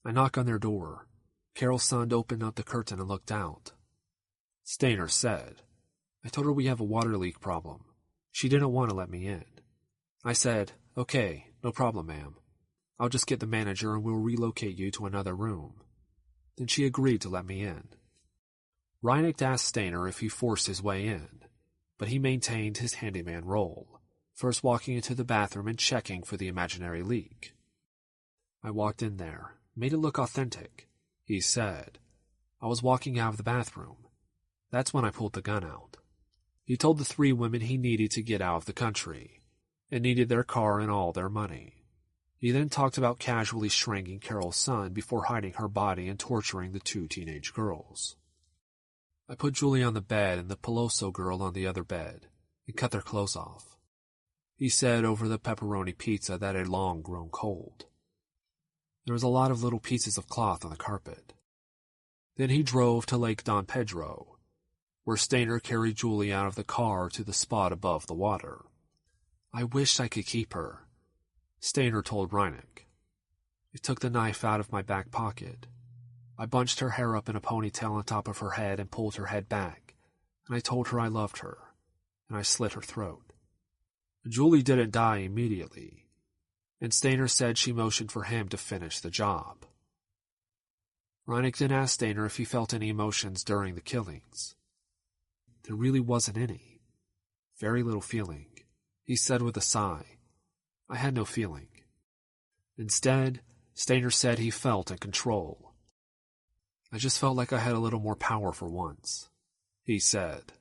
I knocked on their door. Carol's son opened up the curtain and looked out. Stayner said, I told her we have a water leak problem. She didn't want to let me in. I said, okay, no problem, ma'am. I'll just get the manager and we'll relocate you to another room. Then she agreed to let me in. Reineck asked Stayner if he forced his way in, but he maintained his handyman role, first walking into the bathroom and checking for the imaginary leak. I walked in there, made it look authentic, he said. I was walking out of the bathroom. That's when I pulled the gun out. He told the three women he needed to get out of the country, and needed their car and all their money. He then talked about casually shrinking Carol's son before hiding her body and torturing the two teenage girls. I put Julie on the bed and the Peloso girl on the other bed, and cut their clothes off, he said over the pepperoni pizza that had long grown cold. There was a lot of little pieces of cloth on the carpet. Then he drove to Lake Don Pedro, where Stayner carried Julie out of the car to the spot above the water. I wished I could keep her, Stayner told Reineck. I took the knife out of my back pocket. I bunched her hair up in a ponytail on top of her head and pulled her head back, and I told her I loved her, and I slit her throat. Julie didn't die immediately, and Stayner said she motioned for him to finish the job. Reineck then asked Stayner if he felt any emotions during the killings. There really wasn't any. Very little feeling, he said with a sigh. I had no feeling. Instead, Stayner said he felt in control. I just felt like I had a little more power for once, he said.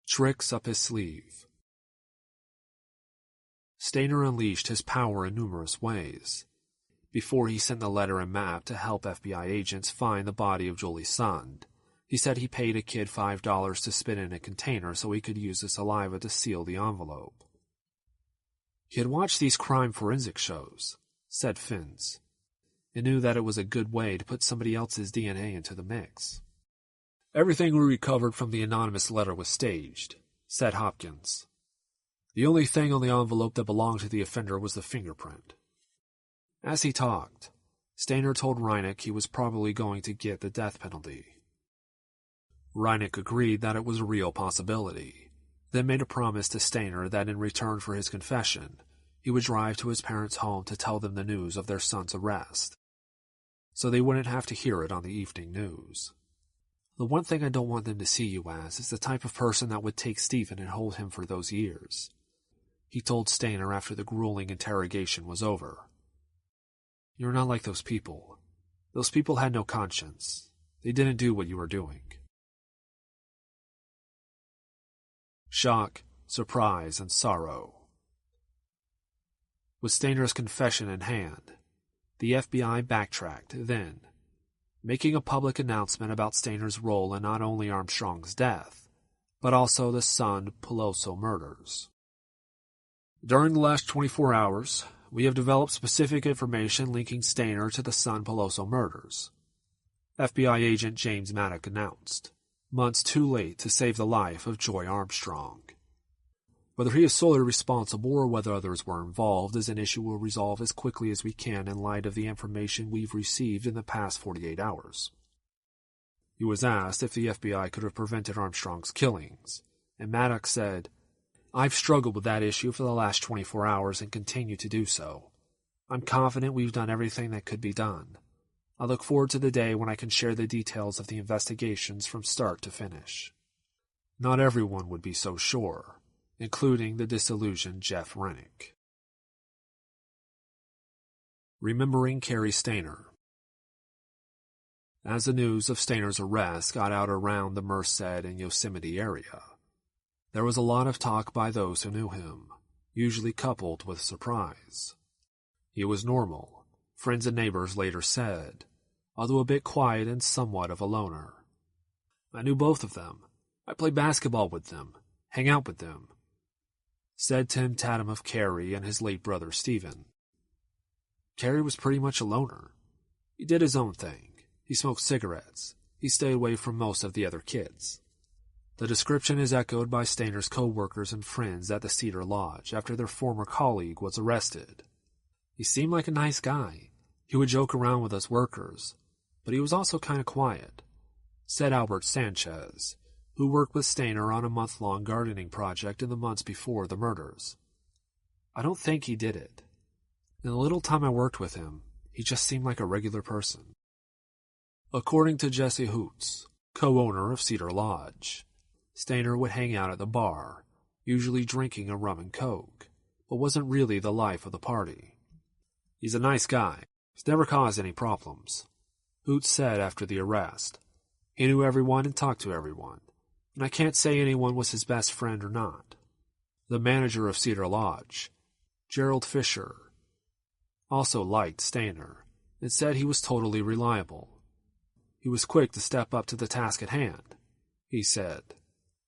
Tricks up his sleeve. Stayner unleashed his power in numerous ways. Before he sent the letter and map to help FBI agents find the body of Julie's son, he said he paid a kid $5 to spit in a container so he could use the saliva to seal the envelope. He had watched these crime forensic shows, said Finns, and knew that it was a good way to put somebody else's DNA into the mix. Everything we recovered from the anonymous letter was staged, said Hopkins. The only thing on the envelope that belonged to the offender was the fingerprint. As he talked, Stayner told Reineck he was probably going to get the death penalty. Reineck agreed that it was a real possibility, then made a promise to Stayner that in return for his confession, he would drive to his parents' home to tell them the news of their son's arrest, so they wouldn't have to hear it on the evening news. The one thing I don't want them to see you as is the type of person that would take Stephen and hold him for those years, he told Stayner after the grueling interrogation was over. You're not like those people. Those people had no conscience. They didn't do what you were doing. Shock, surprise, and sorrow. With Stayner's confession in hand, the FBI backtracked then, making a public announcement about Stayner's role in not only Armstrong's death, but also the San Peloso murders. During the last 24 hours, we have developed specific information linking Stayner to the San Peloso murders, FBI agent James Maddock announced, months too late to save the life of Joy Armstrong. Whether he is solely responsible or whether others were involved is an issue we'll resolve as quickly as we can in light of the information we've received in the past 48 hours. He was asked if the FBI could have prevented Armstrong's killings, and Maddox said, I've struggled with that issue for the last 24 hours and continue to do so. I'm confident we've done everything that could be done. I look forward to the day when I can share the details of the investigations from start to finish. Not everyone would be so sure, including the disillusioned Jeff Rennick. Remembering Cary Stayner. As the news of Stayner's arrest got out around the Merced and Yosemite area, there was a lot of talk by those who knew him, usually coupled with surprise. He was normal, friends and neighbors later said, although a bit quiet and somewhat of a loner. I knew both of them. I played basketball with them, hang out with them, said Tim Tatum of Cary and his late brother Stephen. Cary was pretty much a loner. He did his own thing. He smoked cigarettes. He stayed away from most of the other kids. The description is echoed by Stayner's co-workers and friends at the Cedar Lodge after their former colleague was arrested. He seemed like a nice guy. He would joke around with us workers, but he was also kind of quiet, said Albert Sanchez, who worked with Stayner on a month-long gardening project in the months before the murders. I don't think he did it. In the little time I worked with him, he just seemed like a regular person. According to Jesse Hoots, co-owner of Cedar Lodge, Stayner would hang out at the bar, usually drinking a rum and coke, but wasn't really the life of the party. He's a nice guy. He's never caused any problems, Hoots said after the arrest. He knew everyone and talked to everyone, and I can't say anyone was his best friend or not. The manager of Cedar Lodge, Gerald Fisher, also liked Stayner and said he was totally reliable. He was quick to step up to the task at hand, he said.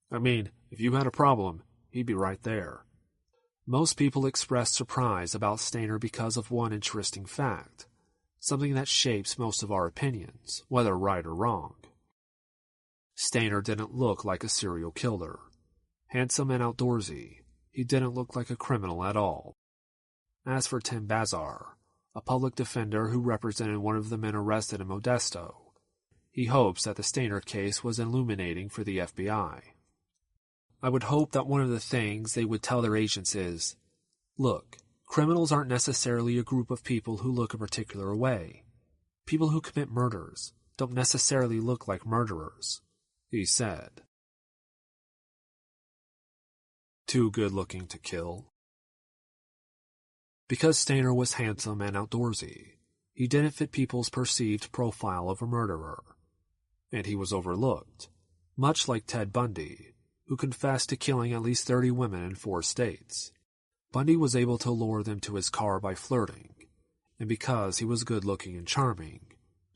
I mean, if you had a problem, he'd be right there. Most people expressed surprise about Stayner because of one interesting fact, something that shapes most of our opinions, whether right or wrong. Stayner didn't look like a serial killer. Handsome and outdoorsy, he didn't look like a criminal at all. As for Tim Bazar, a public defender who represented one of the men arrested in Modesto, he hopes that the Stayner case was illuminating for the FBI. I would hope that one of the things they would tell their agents is, look, criminals aren't necessarily a group of people who look a particular way. People who commit murders don't necessarily look like murderers, he said. Too good-looking to kill. Because Stayner was handsome and outdoorsy, he didn't fit people's perceived profile of a murderer, and he was overlooked, much like Ted Bundy, who confessed to killing at least 30 women in 4 states. Bundy was able to lure them to his car by flirting, and because he was good-looking and charming,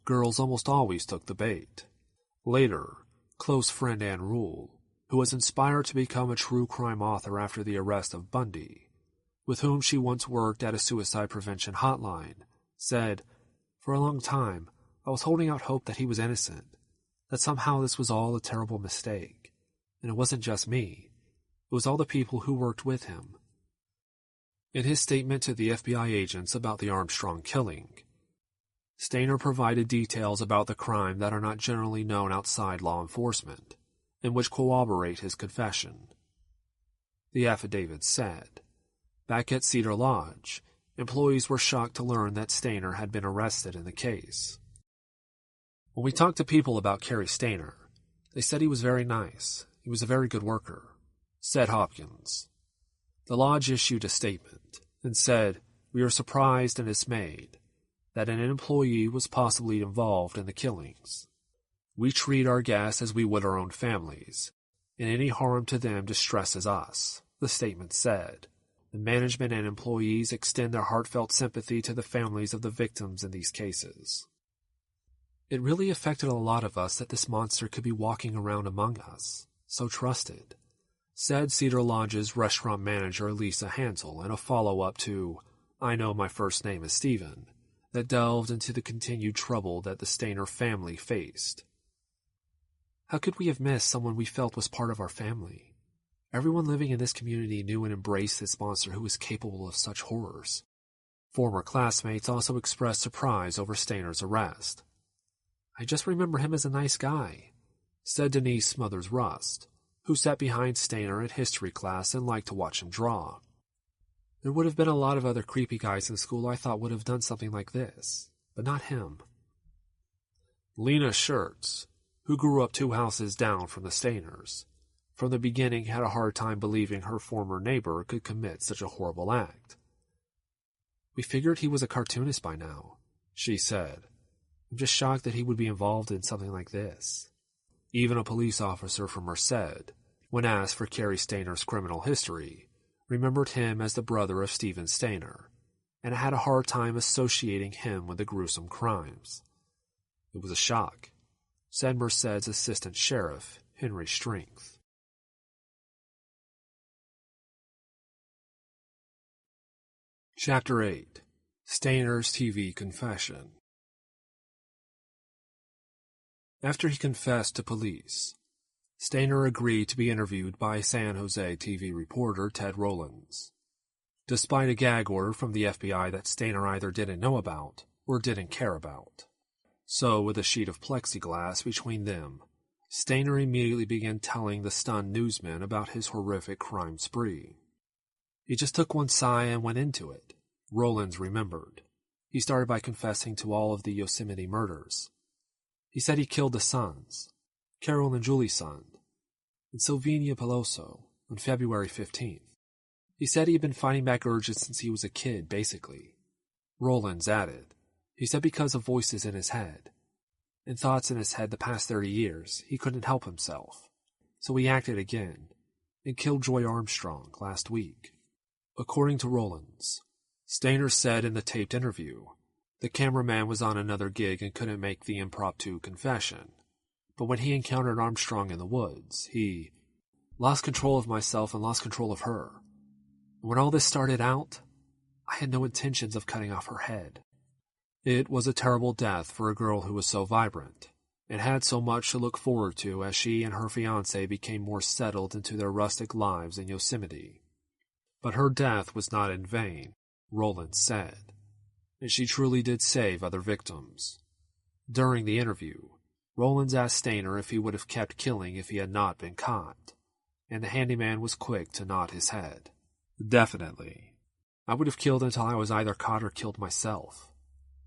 girls almost always took the bait. Later, close friend Ann Rule, who was inspired to become a true crime author after the arrest of Bundy, with whom she once worked at a suicide prevention hotline, said, For a long time, I was holding out hope that he was innocent, that somehow this was all a terrible mistake. And it wasn't just me. It was all the people who worked with him. In his statement to the FBI agents about the Armstrong killing, Stayner provided details about the crime that are not generally known outside law enforcement, and which corroborate his confession. The affidavit said, back at Cedar Lodge, employees were shocked to learn that Stayner had been arrested in the case. When we talked to people about Cary Stayner, they said he was very nice. He was a very good worker, said Hopkins. The lodge issued a statement and said, "We are surprised and dismayed that an employee was possibly involved in the killings. We treat our guests as we would our own families, and any harm to them distresses us," the statement said. The management and employees extend their heartfelt sympathy to the families of the victims in these cases. It really affected a lot of us that this monster could be walking around among us, so trusted, said Cedar Lodge's restaurant manager Lisa Hansel in a follow-up to I Know My First Name is Steven, that delved into the continued trouble that the Stayner family faced. How could we have missed someone we felt was part of our family? Everyone living in this community knew and embraced this monster who was capable of such horrors. Former classmates also expressed surprise over Stayner's arrest. "I just remember him as a nice guy," said Denise Smothers Rust, who sat behind Stayner at history class and liked to watch him draw. "There would have been a lot of other creepy guys in school I thought would have done something like this, but not him." Lena Schertz, who grew up 2 houses down from the Stayners, from the beginning had a hard time believing her former neighbor could commit such a horrible act. "We figured he was a cartoonist by now," she said. "I'm just shocked that he would be involved in something like this." Even a police officer from Merced, when asked for Cary Stayner's criminal history, remembered him as the brother of Stephen Stayner, and had a hard time associating him with the gruesome crimes. "It was a shock," said Merced's assistant sheriff, Henry Strength. Chapter 8. Stayner's TV Confession. After he confessed to police, Stayner agreed to be interviewed by San Jose TV reporter Ted Rollins, despite a gag order from the FBI that Stayner either didn't know about or didn't care about. So, with a sheet of plexiglass between them, Stayner immediately began telling the stunned newsmen about his horrific crime spree. He just took one sigh and went into it, Rollins remembered. He started by confessing to all of the Yosemite murders. He said he killed the sons, Carol and Julie Sund, and Sylvania Peloso, on February 15th. He said he had been fighting back urges since he was a kid, basically. Rollins added, he said because of voices in his head, and thoughts in his head the past 30 years, he couldn't help himself. So he acted again, and killed Joy Armstrong last week. According to Rollins, Stayner said in the taped interview, the cameraman was on another gig and couldn't make the impromptu confession. But when he encountered Armstrong in the woods, he lost control of myself and lost control of her. And when all this started out, I had no intentions of cutting off her head. It was a terrible death for a girl who was so vibrant, and had so much to look forward to as she and her fiancé became more settled into their rustic lives in Yosemite. But her death was not in vain, Rollins said, and she truly did save other victims. During the interview, Rollins asked Stayner if he would have kept killing if he had not been caught, and the handyman was quick to nod his head. "Definitely. I would have killed until I was either caught or killed myself,"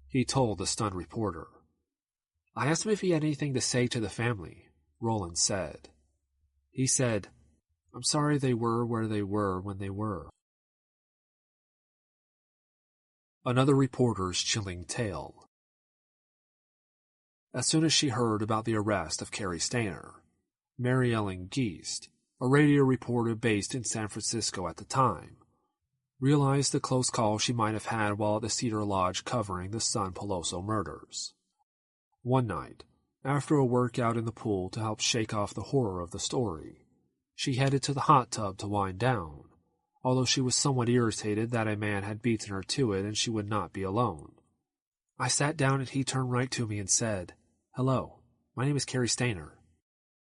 he told the stunned reporter. I asked him if he had anything to say to the family, Rollins said. He said, "I'm sorry they were where they were when they were." Another reporter's chilling tale. As soon as she heard about the arrest of Cary Stayner, Mary Ellen Geist, a radio reporter based in San Francisco at the time, realized the close call she might have had while at the Cedar Lodge covering the Sun Peloso murders. One night, after a workout in the pool to help shake off the horror of the story, she headed to the hot tub to wind down, although she was somewhat irritated that a man had beaten her to it and she would not be alone. I sat down and he turned right to me and said, "Hello, my name is Cary Stayner,"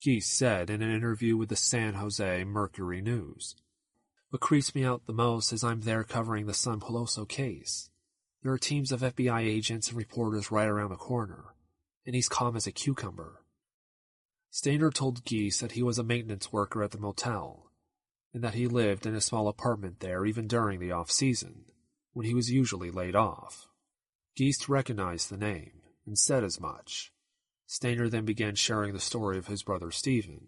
Geist said in an interview with the San Jose Mercury News. "What creeps me out the most is I'm there covering the Sun Peloso case. There are teams of FBI agents and reporters right around the corner, and he's calm as a cucumber." Stayner told Geese that he was a maintenance worker at the motel, and that he lived in a small apartment there even during the off-season, when he was usually laid off. Geese recognized the name, and said as much. Stayner then began sharing the story of his brother Stephen,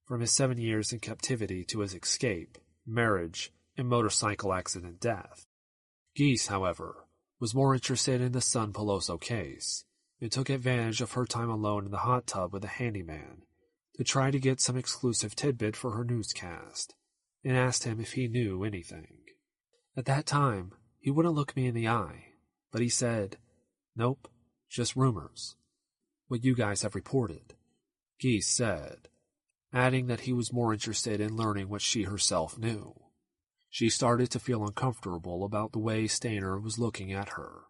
from his 7 years in captivity to his escape, marriage, and motorcycle accident death. Geese, however, was more interested in the Son Peloso case, and took advantage of her time alone in the hot tub with the handyman to try to get some exclusive tidbit for her newscast, and asked him if he knew anything. At that time, he wouldn't look me in the eye, but he said, "Nope, just rumors. What you guys have reported," Geese said, adding that he was more interested in learning what she herself knew. She started to feel uncomfortable about the way Stayner was looking at her,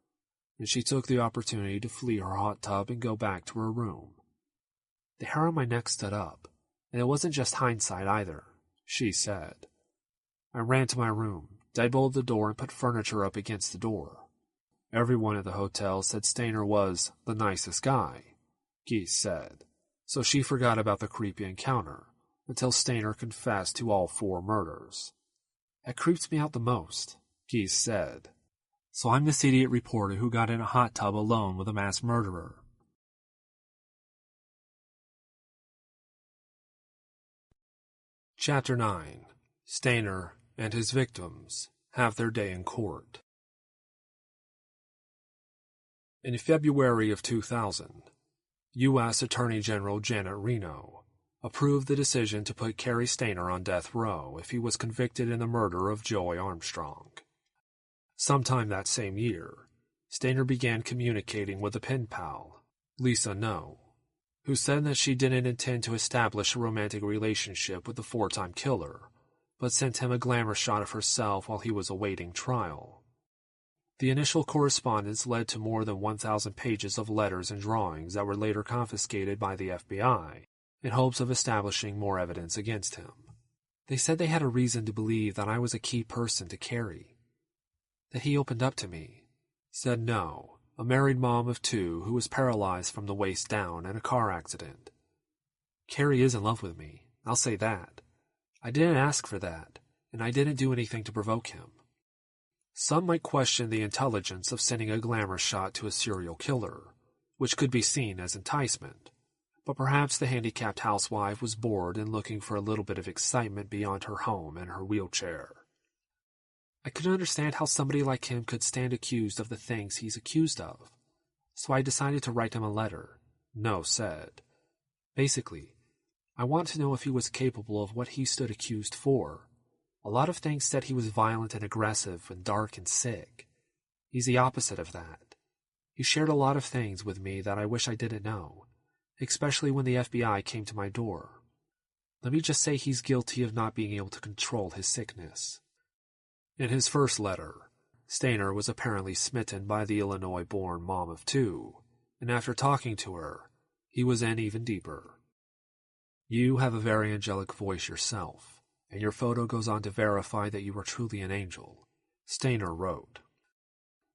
and she took the opportunity to flee her hot tub and go back to her room. The hair on my neck stood up, and it wasn't just hindsight either, she said. I ran to my room, deadbolted the door, and put furniture up against the door. Everyone at the hotel said Stayner was the nicest guy, Geese said, so she forgot about the creepy encounter until Stayner confessed to all 4 murders. It creeps me out the most, Geese said. So I'm this idiot reporter who got in a hot tub alone with a mass murderer. Chapter 9. Stayner and his victims have their day in court. In February of 2000, U.S. Attorney General Janet Reno approved the decision to put Cary Stayner on death row if he was convicted in the murder of Joy Armstrong. Sometime that same year, Stayner began communicating with a pen pal, Lisa No, who said that she didn't intend to establish a romantic relationship with the 4-time killer, but sent him a glamour shot of herself while he was awaiting trial. The initial correspondence led to more than 1,000 pages of letters and drawings that were later confiscated by the FBI in hopes of establishing more evidence against him. They said they had a reason to believe that I was a key person to Cary, that he opened up to me, said No, a married mom of 2 who was paralyzed from the waist down in a car accident. Cary is in love with me, I'll say that. I didn't ask for that, and I didn't do anything to provoke him. Some might question the intelligence of sending a glamour shot to a serial killer, which could be seen as enticement, but perhaps the handicapped housewife was bored and looking for a little bit of excitement beyond her home and her wheelchair. I couldn't understand how somebody like him could stand accused of the things he's accused of, so I decided to write him a letter, No said. Basically, I want to know if he was capable of what he stood accused for. A lot of things said he was violent and aggressive and dark and sick. He's the opposite of that. He shared a lot of things with me that I wish I didn't know, especially when the FBI came to my door. Let me just say he's guilty of not being able to control his sickness. In his first letter, Stayner was apparently smitten by the Illinois-born mom of 2, and after talking to her, he was in even deeper. You have a very angelic voice yourself, and your photo goes on to verify that you are truly an angel, Stayner wrote.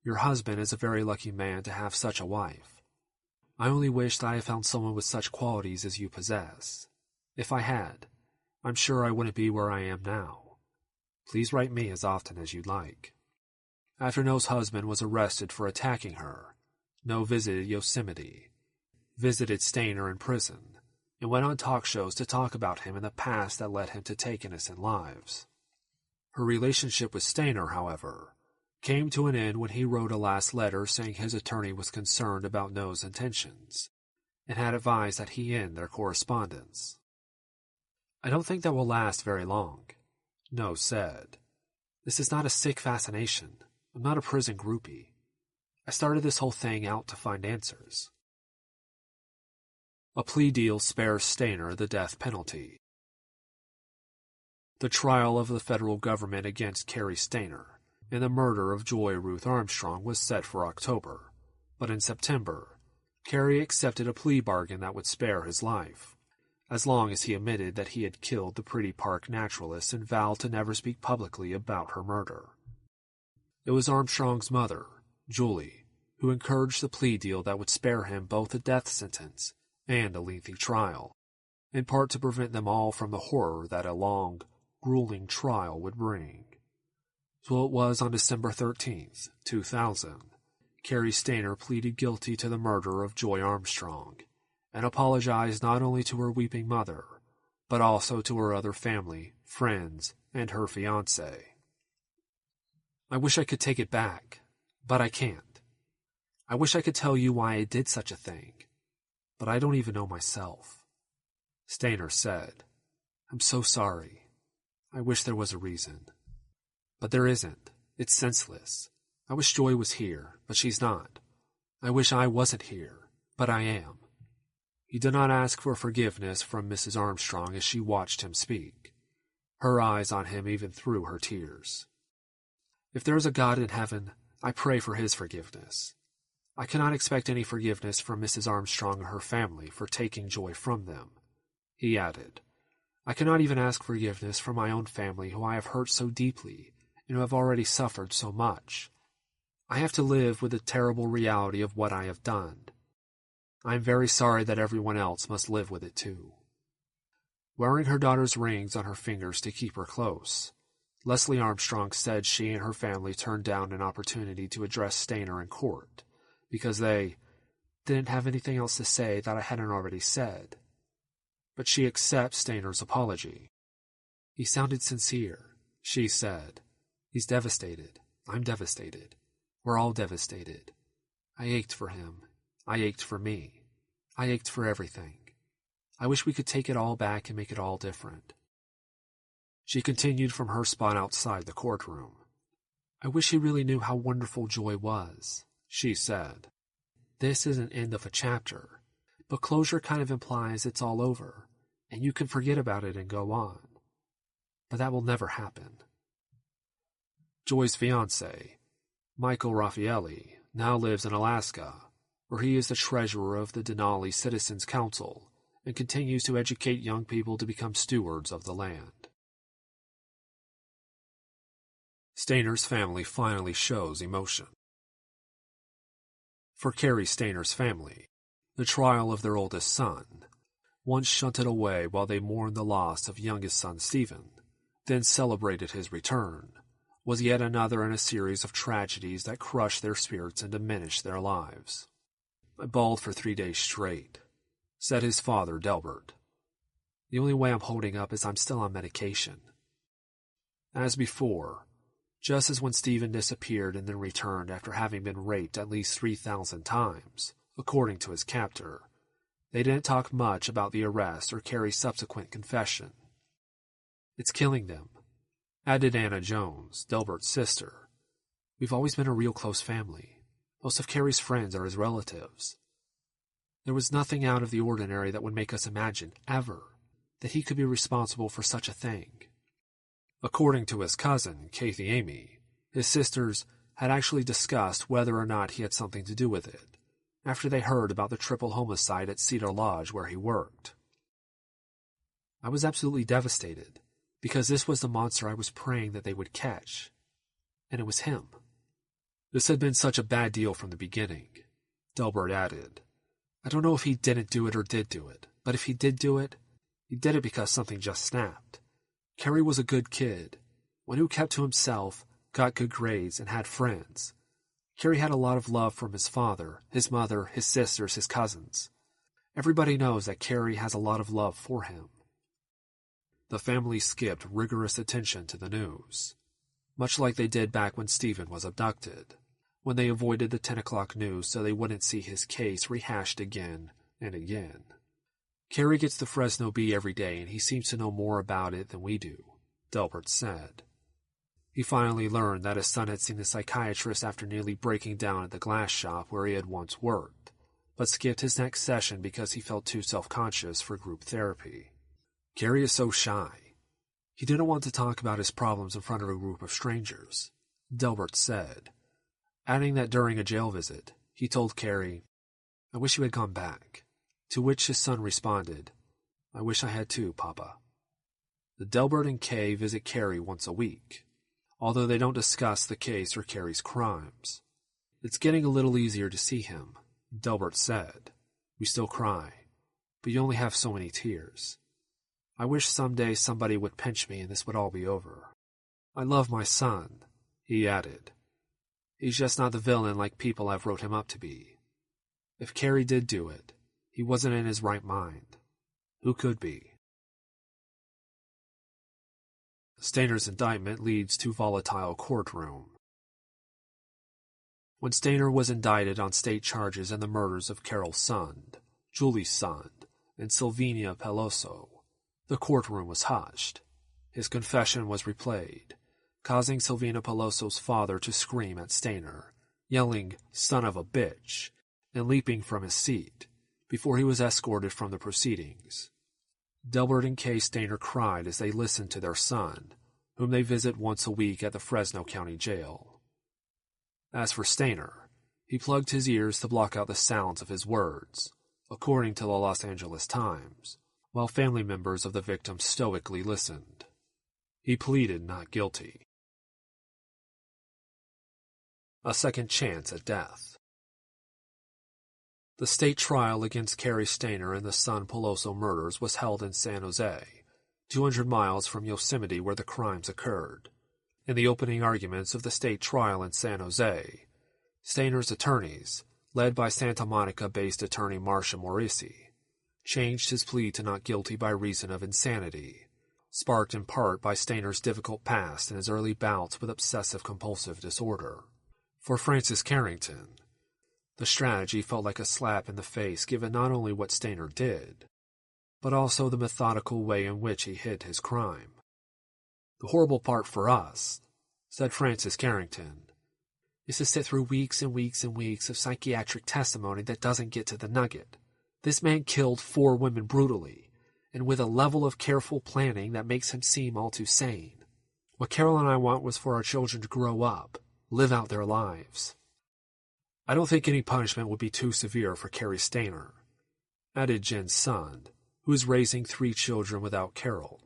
Your husband is a very lucky man to have such a wife. I only wish that I had found someone with such qualities as you possess. If I had, I'm sure I wouldn't be where I am now. Please write me as often as you'd like. After No's husband was arrested for attacking her, No visited Yosemite, visited Stayner in prison, and went on talk shows to talk about him in the past that led him to take innocent lives. Her relationship with Stayner, however, came to an end when he wrote a last letter saying his attorney was concerned about No's intentions, and had advised that he end their correspondence. I don't think that will last very long, No said. This is not a sick fascination. I'm not a prison groupie. I started this whole thing out to find answers. A plea deal spares Stayner the death penalty. The trial of the federal government against Cary Stayner and the murder of Joy Ruth Armstrong was set for October, but in September, Cary accepted a plea bargain that would spare his life, as long as he admitted that he had killed the Pretty Park naturalist and vowed to never speak publicly about her murder. It was Armstrong's mother, Julie, who encouraged the plea deal that would spare him both a death sentence and a lengthy trial. in part to prevent them all from the horror that a long, grueling trial would bring. So it was on December 13th, 2000, Cary Stayner pleaded guilty to the murder of Joy Armstrong and apologized not only to her weeping mother, but also to her other family, friends, and her fiancé. I wish I could take it back, but I can't. I wish I could tell you why I did such a thing, but I don't even know myself. Stayner said, I'm so sorry. I wish there was a reason. But there isn't. It's senseless. I wish Joy was here, but she's not. I wish I wasn't here, but I am. He did not ask for forgiveness from Mrs. Armstrong as she watched him speak, her eyes on him even through her tears. If there is a God in heaven, I pray for his forgiveness. I cannot expect any forgiveness from Mrs. Armstrong or her family for taking Joy from them, he added. I cannot even ask forgiveness from my own family who I have hurt so deeply and who have already suffered so much. I have to live with the terrible reality of what I have done. I am very sorry that everyone else must live with it too. Wearing her daughter's rings on her fingers to keep her close, Leslie Armstrong said she and her family turned down an opportunity to address Stayner in court because they didn't have anything else to say that I hadn't already said. But she accepts Stayner's apology. He sounded sincere, she said. He's devastated. I'm devastated. We're all devastated. I ached for him. I ached for me. I ached for everything. I wish we could take it all back and make it all different. She continued from her spot outside the courtroom. I wish he really knew how wonderful Joy was, she said. This is an end of a chapter, but closure kind of implies it's all over, and you can forget about it and go on. But that will never happen. Joy's fiancé, Michael Raffaelli, now lives in Alaska, where he is the treasurer of the Denali Citizens Council and continues to educate young people to become stewards of the land. Stayner's family finally shows emotion. For Cary Stayner's family, the trial of their oldest son, once shunted away while they mourned the loss of youngest son Stephen, then celebrated his return, was yet another in a series of tragedies that crushed their spirits and diminished their lives. I bawled for 3 days straight, said his father, Delbert. The only way I'm holding up is I'm still on medication. As before, just as when Stephen disappeared and then returned after having been raped at least 3,000 times, according to his captor, they didn't talk much about the arrest or Cary's subsequent confession. It's killing them, added Anna Jones, Delbert's sister. We've always been a real close family. Most of Cary's friends are his relatives. There was nothing out of the ordinary that would make us imagine, ever, that he could be responsible for such a thing. According to his cousin, Kathy Amy, his sisters had actually discussed whether or not he had something to do with it, after they heard about the triple homicide at Cedar Lodge where he worked. I was absolutely devastated, because this was the monster I was praying that they would catch, and it was him. This had been such a bad deal from the beginning, Delbert added. I don't know if he didn't do it or did do it, but if he did do it, he did it because something just snapped. Cary was a good kid, one who kept to himself, got good grades, and had friends. Cary had a lot of love from his father, his mother, his sisters, his cousins. Everybody knows that Cary has a lot of love for him. The family skipped rigorous attention to the news, much like they did back when Stephen was abducted, when they avoided the 10 o'clock news so they wouldn't see his case rehashed again and again. Cary gets the Fresno Bee every day and he seems to know more about it than we do, Delbert said. He finally learned that his son had seen a psychiatrist after nearly breaking down at the glass shop where he had once worked, but skipped his next session because he felt too self-conscious for group therapy. Cary is so shy. He didn't want to talk about his problems in front of a group of strangers, Delbert said, adding that during a jail visit, he told Cary, I wish you had gone back, to which his son responded, I wish I had too, Papa. The Delbert and Kay visit Cary once a week, although they don't discuss the case or Cary's crimes. It's getting a little easier to see him, Delbert said. We still cry. but you only have so many tears. I wish someday somebody would pinch me and this would all be over. I love my son," he added. "He's just not the villain like people have wrote him up to be. If Cary did do it, he wasn't in his right mind. Who could be?" Stayner's indictment leads to volatile courtroom. When Stayner was indicted on state charges in the murders of Carol Sund, Julie Sund, and Sylvania Peloso, the courtroom was hushed. His confession was replayed, causing Sylvina Peloso's father to scream at Stayner, yelling, "Son of a bitch," and leaping from his seat, before he was escorted from the proceedings. Delbert and Kay Stayner cried as they listened to their son, whom they visit once a week at the Fresno County Jail. As for Stayner, he plugged his ears to block out the sounds of his words, according to the Los Angeles Times, while family members of the victim stoically listened. He pleaded not guilty. A second chance at death. The state trial against Cary Stayner and the Sund Peloso murders was held in San Jose, 200 miles from Yosemite where the crimes occurred. In the opening arguments of the state trial in San Jose, Stayner's attorneys, led by Santa Monica-based attorney Marcia Morisi, changed his plea to not guilty by reason of insanity, sparked in part by Stayner's difficult past and his early bouts with obsessive-compulsive disorder. For Francis Carrington, the strategy felt like a slap in the face given not only what Stayner did, but also the methodical way in which he hid his crime. "The horrible part for us," said Francis Carrington, "is to sit through weeks and weeks and weeks of psychiatric testimony that doesn't get to the nugget. This man killed 4 women brutally, and with a level of careful planning that makes him seem all too sane. What Carol and I want was for our children to grow up, live out their lives. I don't think any punishment would be too severe for Cary Stayner," added Jen Sund, who is raising 3 children without Carol,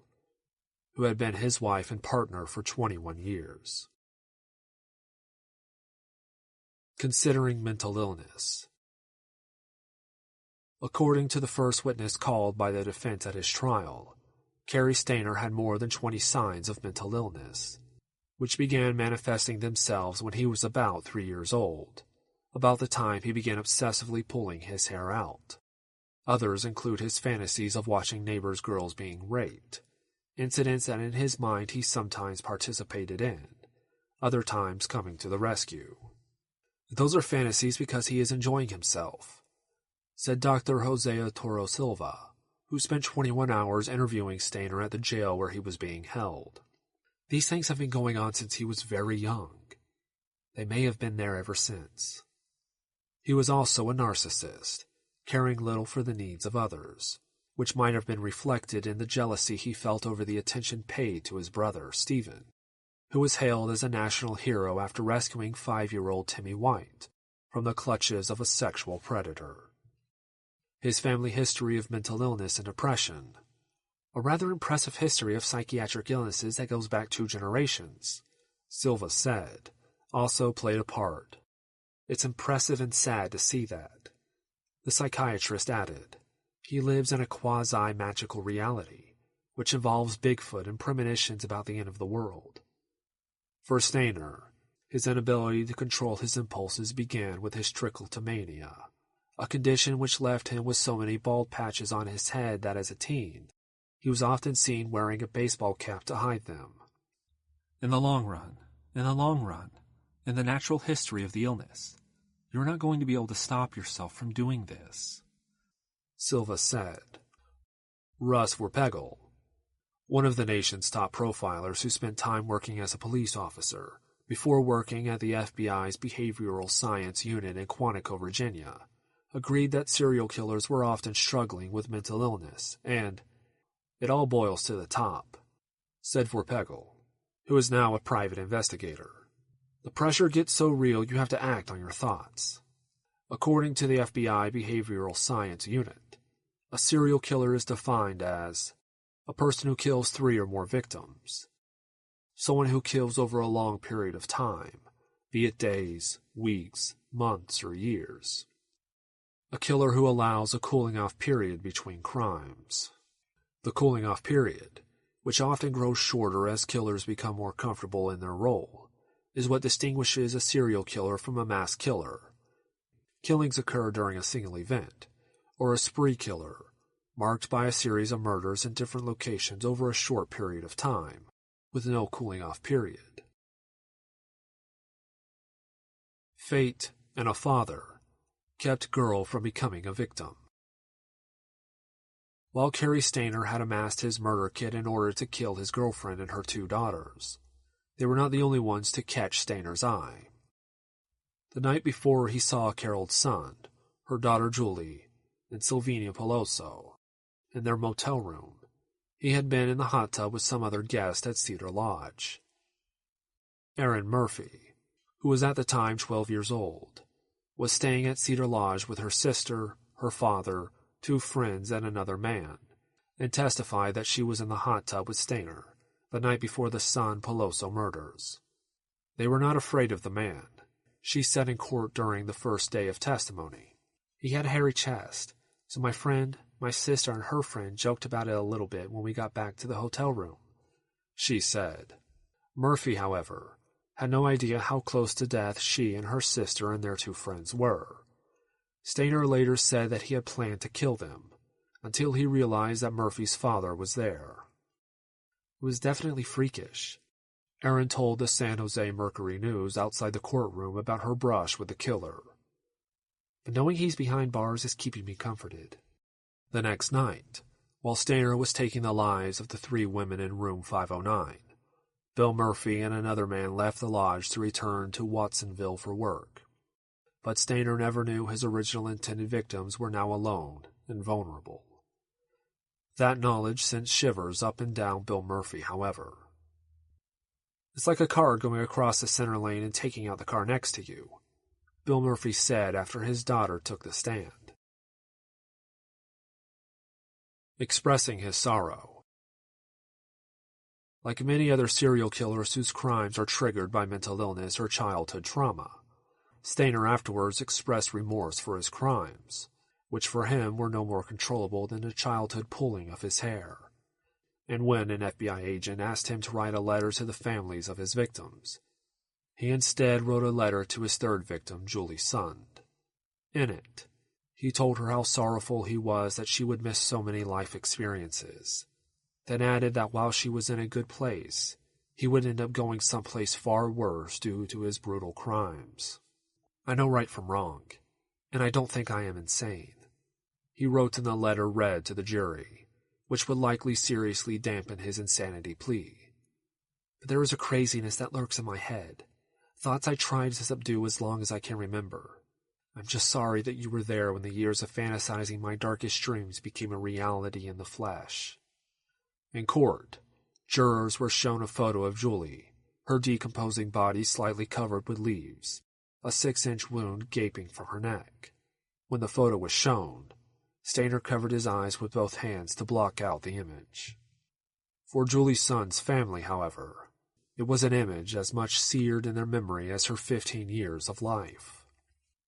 who had been his wife and partner for 21 years. Considering mental illness. According to the first witness called by the defense at his trial, Cary Stayner had more than 20 signs of mental illness, which began manifesting themselves when he was about 3 years old, about the time he began obsessively pulling his hair out. Others include his fantasies of watching neighbors' girls being raped, incidents that in his mind he sometimes participated in, other times coming to the rescue. "Those are fantasies because he is enjoying himself," said Dr. Hosea Toro Silva, who spent 21 hours interviewing Stayner at the jail where he was being held. "These things have been going on since he was very young. They may have been there ever since." He was also a narcissist, caring little for the needs of others, which might have been reflected in the jealousy he felt over the attention paid to his brother, Stephen, who was hailed as a national hero after rescuing 5-year-old Timmy White from the clutches of a sexual predator. His family history of mental illness and depression, a rather impressive history of psychiatric illnesses that goes back 2 generations, Silva said, also played a part. "It's impressive and sad to see that." The psychiatrist added, "He lives in a quasi-magical reality, which involves Bigfoot and premonitions about the end of the world." For Stayner, his inability to control his impulses began with his trichotillomania, a condition which left him with so many bald patches on his head that as a teen, he was often seen wearing a baseball cap to hide them. In the long run, in the natural history of the illness, you're not going to be able to stop yourself from doing this," Silva said. Russ Verpegel, one of the nation's top profilers who spent time working as a police officer before working at the FBI's Behavioral Science Unit in Quantico, Virginia, agreed that serial killers were often struggling with mental illness, and "it all boils to the top," said Verpegel, who is now a private investigator. "The pressure gets so real you have to act on your thoughts." According to the FBI Behavioral Science Unit, a serial killer is defined as a person who kills 3 or more victims, someone who kills over a long period of time, be it days, weeks, months, or years. a killer who allows a cooling-off period between crimes. The cooling-off period, which often grows shorter as killers become more comfortable in their role, is what distinguishes a serial killer from a mass killer. Killings occur during a single event, or a spree killer, marked by a series of murders in different locations over a short period of time, with no cooling-off period. Fate and a father kept girl from becoming a victim. While Cary Stayner had amassed his murder kit in order to kill his girlfriend and her 2 daughters, they were not the only ones to catch Stayner's eye. The night before he saw Carol's son, her daughter Julie, and Sylvania Peloso, in their motel room, he had been in the hot tub with some other guest at Cedar Lodge. Erin Murphy, who was at the time 12 years old, was staying at Cedar Lodge with her sister, her father, 2 friends, and another man, and testified that she was in the hot tub with Stayner the night before the Son Peloso murders. They were not afraid of the man, she said in court during the first day of testimony. He had a hairy chest, so my friend, my sister, and her friend joked about it a little bit when we got back to the hotel room, she said. Murphy, however, had no idea how close to death she and her sister and their 2 friends were. Stayner later said that he had planned to kill them, until he realized that Murphy's father was there. It was definitely freakish. Erin told the San Jose Mercury News outside the courtroom about her brush with the killer. But knowing he's behind bars is keeping me comforted. The next night, while Stayner was taking the lives of the 3 women in room 509, Bill Murphy and another man left the lodge to return to Watsonville for work. But Stayner never knew his original intended victims were now alone and vulnerable. That knowledge sent shivers up and down Bill Murphy, however. It's like a car going across the center lane and taking out the car next to you, Bill Murphy said after his daughter took the stand. Expressing his sorrow. Like many other serial killers whose crimes are triggered by mental illness or childhood trauma, Stayner afterwards expressed remorse for his crimes, which for him were no more controllable than a childhood pulling of his hair. And when an FBI agent asked him to write a letter to the families of his victims, he instead wrote a letter to his 3rd victim, Julie Sund. In it, he told her how sorrowful he was that she would miss so many life experiences, then added that while she was in a good place, he would end up going someplace far worse due to his brutal crimes. I know right from wrong, and I don't think I am insane, he wrote in the letter read to the jury, which would likely seriously dampen his insanity plea. But there is a craziness that lurks in my head, thoughts I tried to subdue as long as I can remember. I'm just sorry that you were there when the years of fantasizing my darkest dreams became a reality in the flesh. In court, jurors were shown a photo of Julie, her decomposing body slightly covered with leaves, a 6-inch wound gaping from her neck. When the photo was shown, Stayner covered his eyes with both hands to block out the image. For Julie Sund's family, however, it was an image as much seared in their memory as her 15 years of life.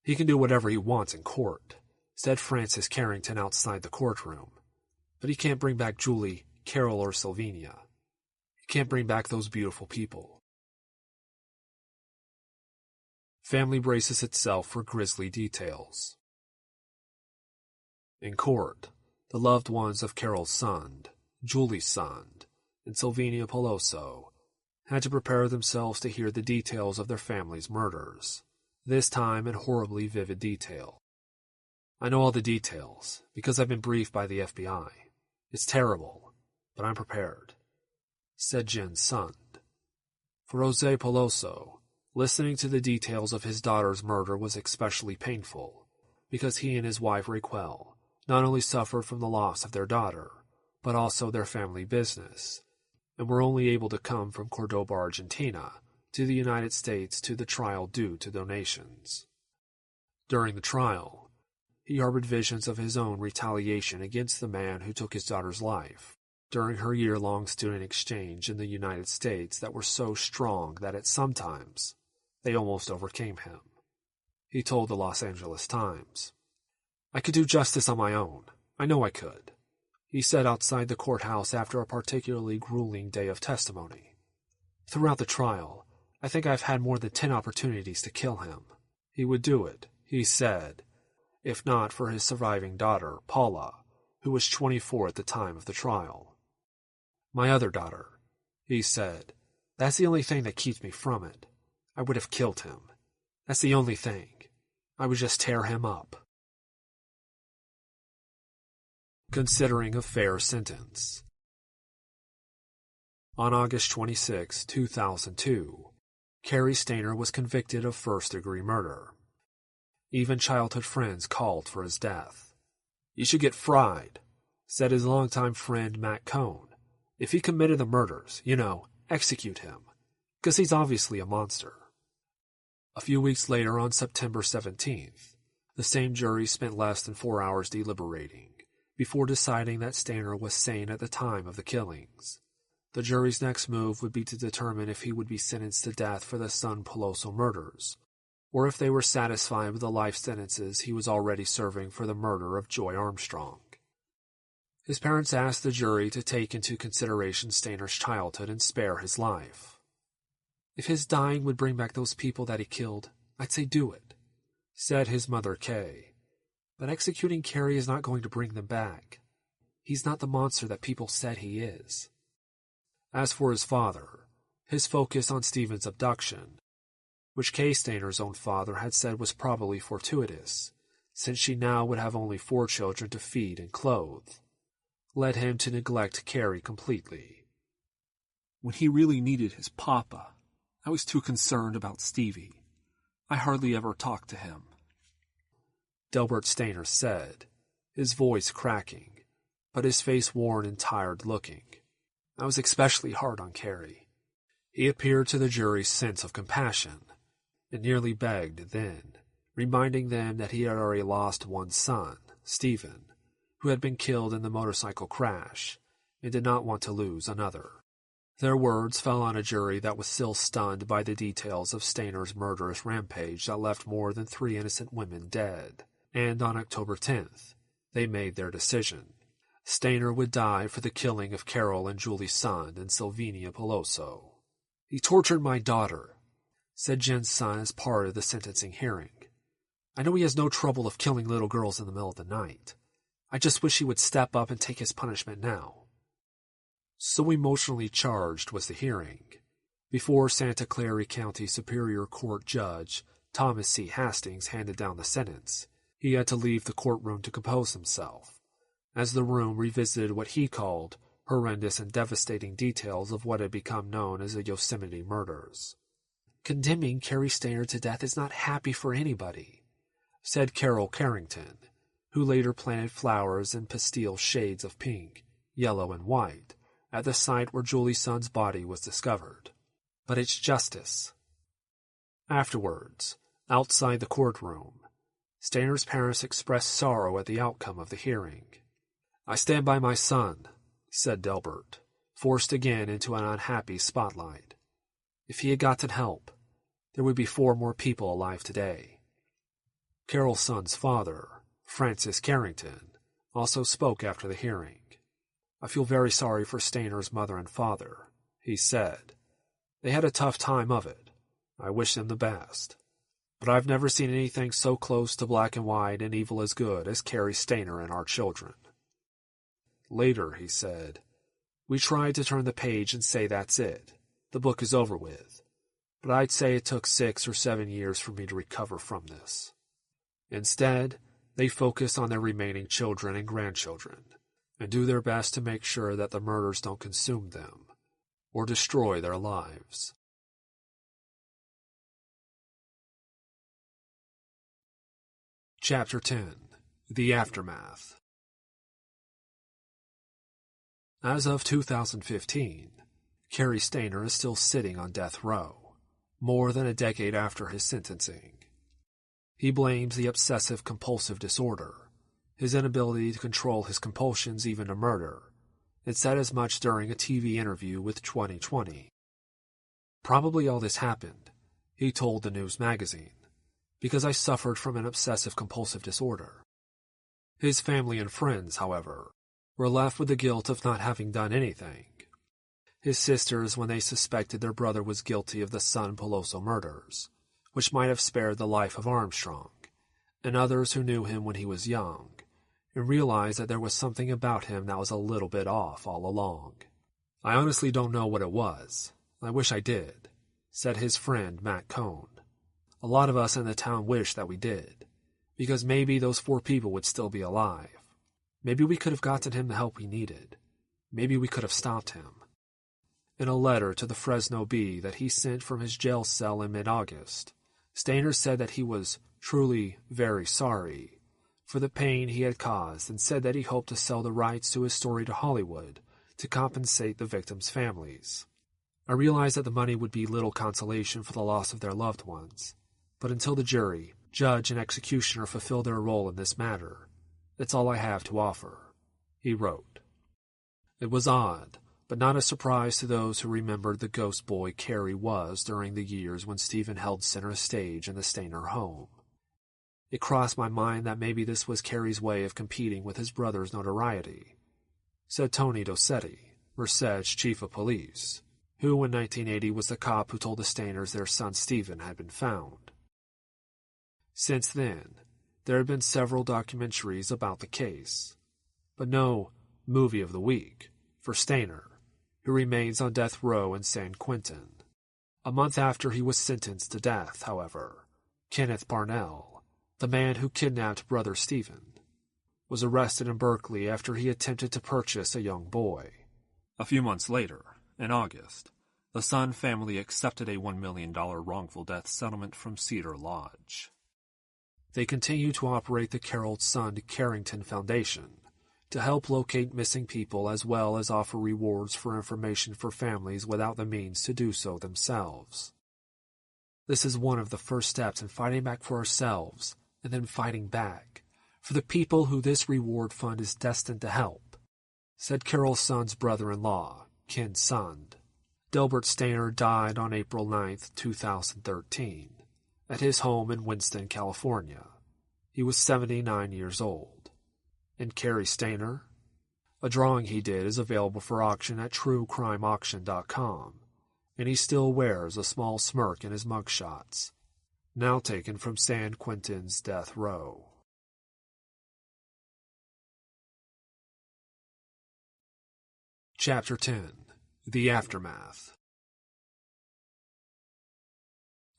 He can do whatever he wants in court, said Francis Carrington outside the courtroom, but he can't bring back Julie, Carol, or Sylvania. He can't bring back those beautiful people. Family braces itself for grisly details. In court, the loved ones of Carol's son, Julie's son, and Sylvania Peloso had to prepare themselves to hear the details of their family's murders, this time in horribly vivid detail. I know all the details, because I've been briefed by the FBI. It's terrible, but I'm prepared, said Jen's son. For Jose Peloso, listening to the details of his daughter's murder was especially painful, because he and his wife Raquel not only suffered from the loss of their daughter, but also their family business, and were only able to come from Cordoba, Argentina, to the United States to the trial due to donations. During the trial, he harbored visions of his own retaliation against the man who took his daughter's life during her year-long student exchange in the United States that were so strong that at some times they almost overcame him. He told the Los Angeles Times, "I could do justice on my own. I know I could," he said outside the courthouse after a particularly grueling day of testimony. "Throughout the trial, I think I've had more than 10 opportunities to kill him. He would do it," he said, if not for his surviving daughter, Paula, who was 24 at the time of the trial. "My other daughter," he said, "that's the only thing that keeps me from it. I would have killed him. That's the only thing. I would just tear him up." Considering a fair sentence. On August 26, 2002, Cary Stayner was convicted of first-degree murder. Even childhood friends called for his death. "You should get fried," said his longtime friend Matt Cohn. "If he committed the murders, execute him, 'cause he's obviously a monster." A few weeks later, on September 17th, the same jury spent less than 4 hours deliberating before deciding that Stayner was sane at the time of the killings. The jury's next move would be to determine if he would be sentenced to death for the San Peloso murders, or if they were satisfied with the life sentences he was already serving for the murder of Joy Armstrong. His parents asked the jury to take into consideration Stayner's childhood and spare his life. "If his dying would bring back those people that he killed, I'd say do it," said his mother Kay. "But executing Cary is not going to bring them back. He's not the monster that people said he is." As for his father, his focus on Stephen's abduction, which Cary Stayner's own father had said was probably fortuitous, since she now would have only 4 children to feed and clothe, led him to neglect Cary completely. "When he really needed his papa, I was too concerned about Stevie. I hardly ever talked to him," Delbert Stayner said, his voice cracking, but his face worn and tired looking. "I was especially hard on Cary." He appealed to the jury's sense of compassion, and nearly begged then, reminding them that he had already lost one son, Stephen, who had been killed in the motorcycle crash, and did not want to lose another. Their words fell on a jury that was still stunned by the details of Stayner's murderous rampage that left more than 3 innocent women dead, and on October 10th, they made their decision. Stayner would die for the killing of Carol and Julie Sund and Sylvania Peloso. "He tortured my daughter," said Jen's son as part of the sentencing hearing. "I know he has no trouble of killing little girls in the middle of the night. I just wish he would step up and take his punishment now." So emotionally charged was the hearing. Before Santa Clara County Superior Court Judge Thomas C. Hastings handed down the sentence, he had to leave the courtroom to compose himself, as the room revisited what he called horrendous and devastating details of what had become known as the Yosemite murders. "Condemning Cary Stayner to death is not happy for anybody," said Carol Carrington, who later planted flowers in pastel shades of pink, yellow, and white at the site where Julie Sund's body was discovered. "But it's justice." Afterwards, outside the courtroom, Stayner's parents expressed sorrow at the outcome of the hearing. "I stand by my son," said Delbert, forced again into an unhappy spotlight. "If he had gotten help, there would be 4 more people alive today." Carol's son's father, Francis Carrington, also spoke after the hearing. "I feel very sorry for Stayner's mother and father," he said. "They had a tough time of it. I wish them the best. But I've never seen anything so close to black and white and evil as good as Cary Stayner and our children." Later, he said, "We tried to turn the page and say that's it. The book is over with. But I'd say it took 6 or 7 years for me to recover from this." Instead, they focus on their remaining children and grandchildren, and do their best to make sure that the murders don't consume them or destroy their lives. Chapter 10. The Aftermath. As of 2015, Cary Stayner is still sitting on death row, more than a decade after his sentencing. He blames the obsessive-compulsive disorder, his inability to control his compulsions even to murder, and said as much during a TV interview with 2020. "Probably all this happened," he told the news magazine, "because I suffered from an obsessive-compulsive disorder. His family and friends, however, were left with the guilt of not having done anything. His sisters, when they suspected their brother was guilty of the San Peloso murders, which might have spared the life of Armstrong, and others who knew him when he was young, and realized that there was something about him that was a little bit off all along. "I honestly don't know what it was. I wish I did," said his friend Matt Cohn. "A lot of us in the town wish that we did, because maybe those 4 people would still be alive. Maybe we could have gotten him the help he needed. Maybe we could have stopped him." In a letter to the Fresno Bee that he sent from his jail cell in mid-August, Stayner said that he was truly very sorry for the pain he had caused, and said that he hoped to sell the rights to his story to Hollywood to compensate the victims' families. "I realized that the money would be little consolation for the loss of their loved ones, but until the jury, judge, and executioner fulfill their role in this matter, that's all I have to offer," he wrote. It was odd, but not a surprise to those who remembered the ghost boy Cary was during the years when Stephen held center stage in the Stayner home. It crossed my mind that maybe this was Cary's way of competing with his brother's notoriety, said Tony Dossetti, Merced's chief of police, who in 1980 was the cop who told the Stayners their son Stephen had been found. Since then, there had been several documentaries about the case, but no movie of the week for Stayner, who remains on death row in San Quentin. A month after he was sentenced to death, however, Kenneth Parnell, the man who kidnapped brother Stephen, was arrested in Berkeley after he attempted to purchase a young boy. A few months later, in August, the Sun family accepted a $1 million wrongful death settlement from Cedar Lodge. They continue to operate the Carroll Sun Carrington Foundation to help locate missing people, as well as offer rewards for information for families without the means to do so themselves. This is one of the first steps in fighting back for ourselves, and then fighting back for the people who this reward fund is destined to help, said Carroll Sun's brother-in-law, Ken Sund. Delbert Stayner died on April 9, 2013, at his home in Winston, California. He was 79 years old. And Cary Stayner? A drawing he did is available for auction at truecrimeauction.com, and he still wears a small smirk in his mugshots, now taken from San Quentin's death row. Chapter 10. The Aftermath.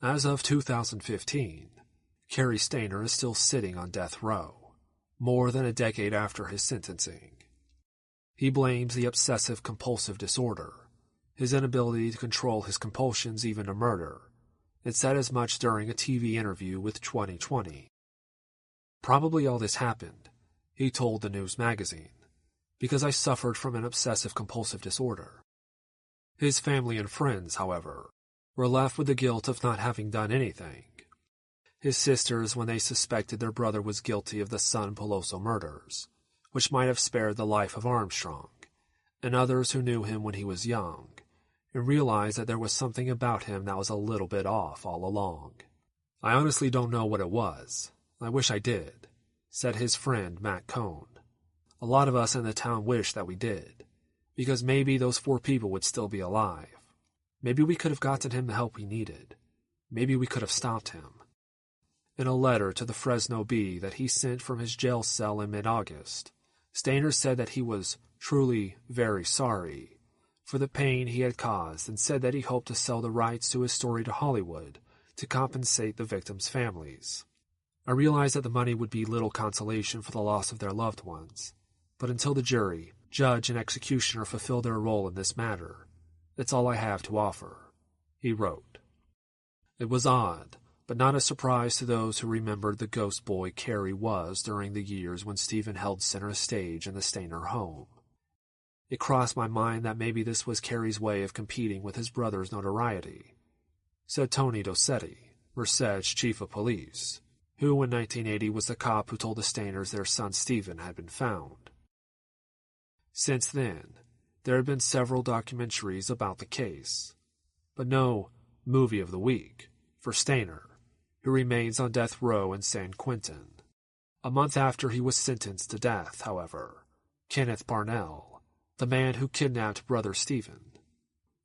As of 2015, Cary Stayner is still sitting on death row, more than a decade after his sentencing. He blames the obsessive-compulsive disorder, his inability to control his compulsions even to murder, and said as much during a TV interview with 2020. "Probably all this happened," he told the news magazine, "because I suffered from an obsessive-compulsive disorder." His family and friends, however, were left with the guilt of not having done anything. His sisters, when they suspected their brother was guilty of the San Peloso murders, which might have spared the life of Armstrong, and others who knew him when he was young, and realized that there was something about him that was a little bit off all along. "I honestly don't know what it was. I wish I did," said his friend Matt Cohn. "A lot of us in the town wish that we did, because maybe those 4 people would still be alive. Maybe we could have gotten him the help he needed. Maybe we could have stopped him." In a letter to the Fresno Bee that he sent from his jail cell in mid-August, Stayner said that he was truly very sorry for the pain he had caused, and said that he hoped to sell the rights to his story to Hollywood to compensate the victims' families. "I realized that the money would be little consolation for the loss of their loved ones, but until the jury, judge, and executioner fulfill their role in this matter, that's all I have to offer," he wrote. It was odd, but not a surprise to those who remembered the ghost boy Cary was during the years when Stephen held center stage in the Stayner home. It crossed my mind that maybe this was Cary's way of competing with his brother's notoriety, said Tony Dossetti, Merced's chief of police, who in 1980 was the cop who told the Stayners their son Stephen had been found. Since then, there have been several documentaries about the case, but no movie of the week for Stayner, who remains on death row in San Quentin. A month after he was sentenced to death, however, Kenneth Parnell, the man who kidnapped Brother Stephen,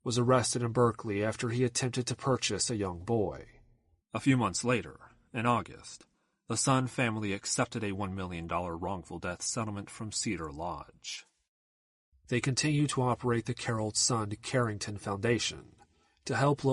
was arrested in Berkeley after he attempted to purchase a young boy. A few months later, in August, the Sun family accepted a $1 million wrongful death settlement from Cedar Lodge. They continue to operate the Carroll Sun Carrington Foundation to help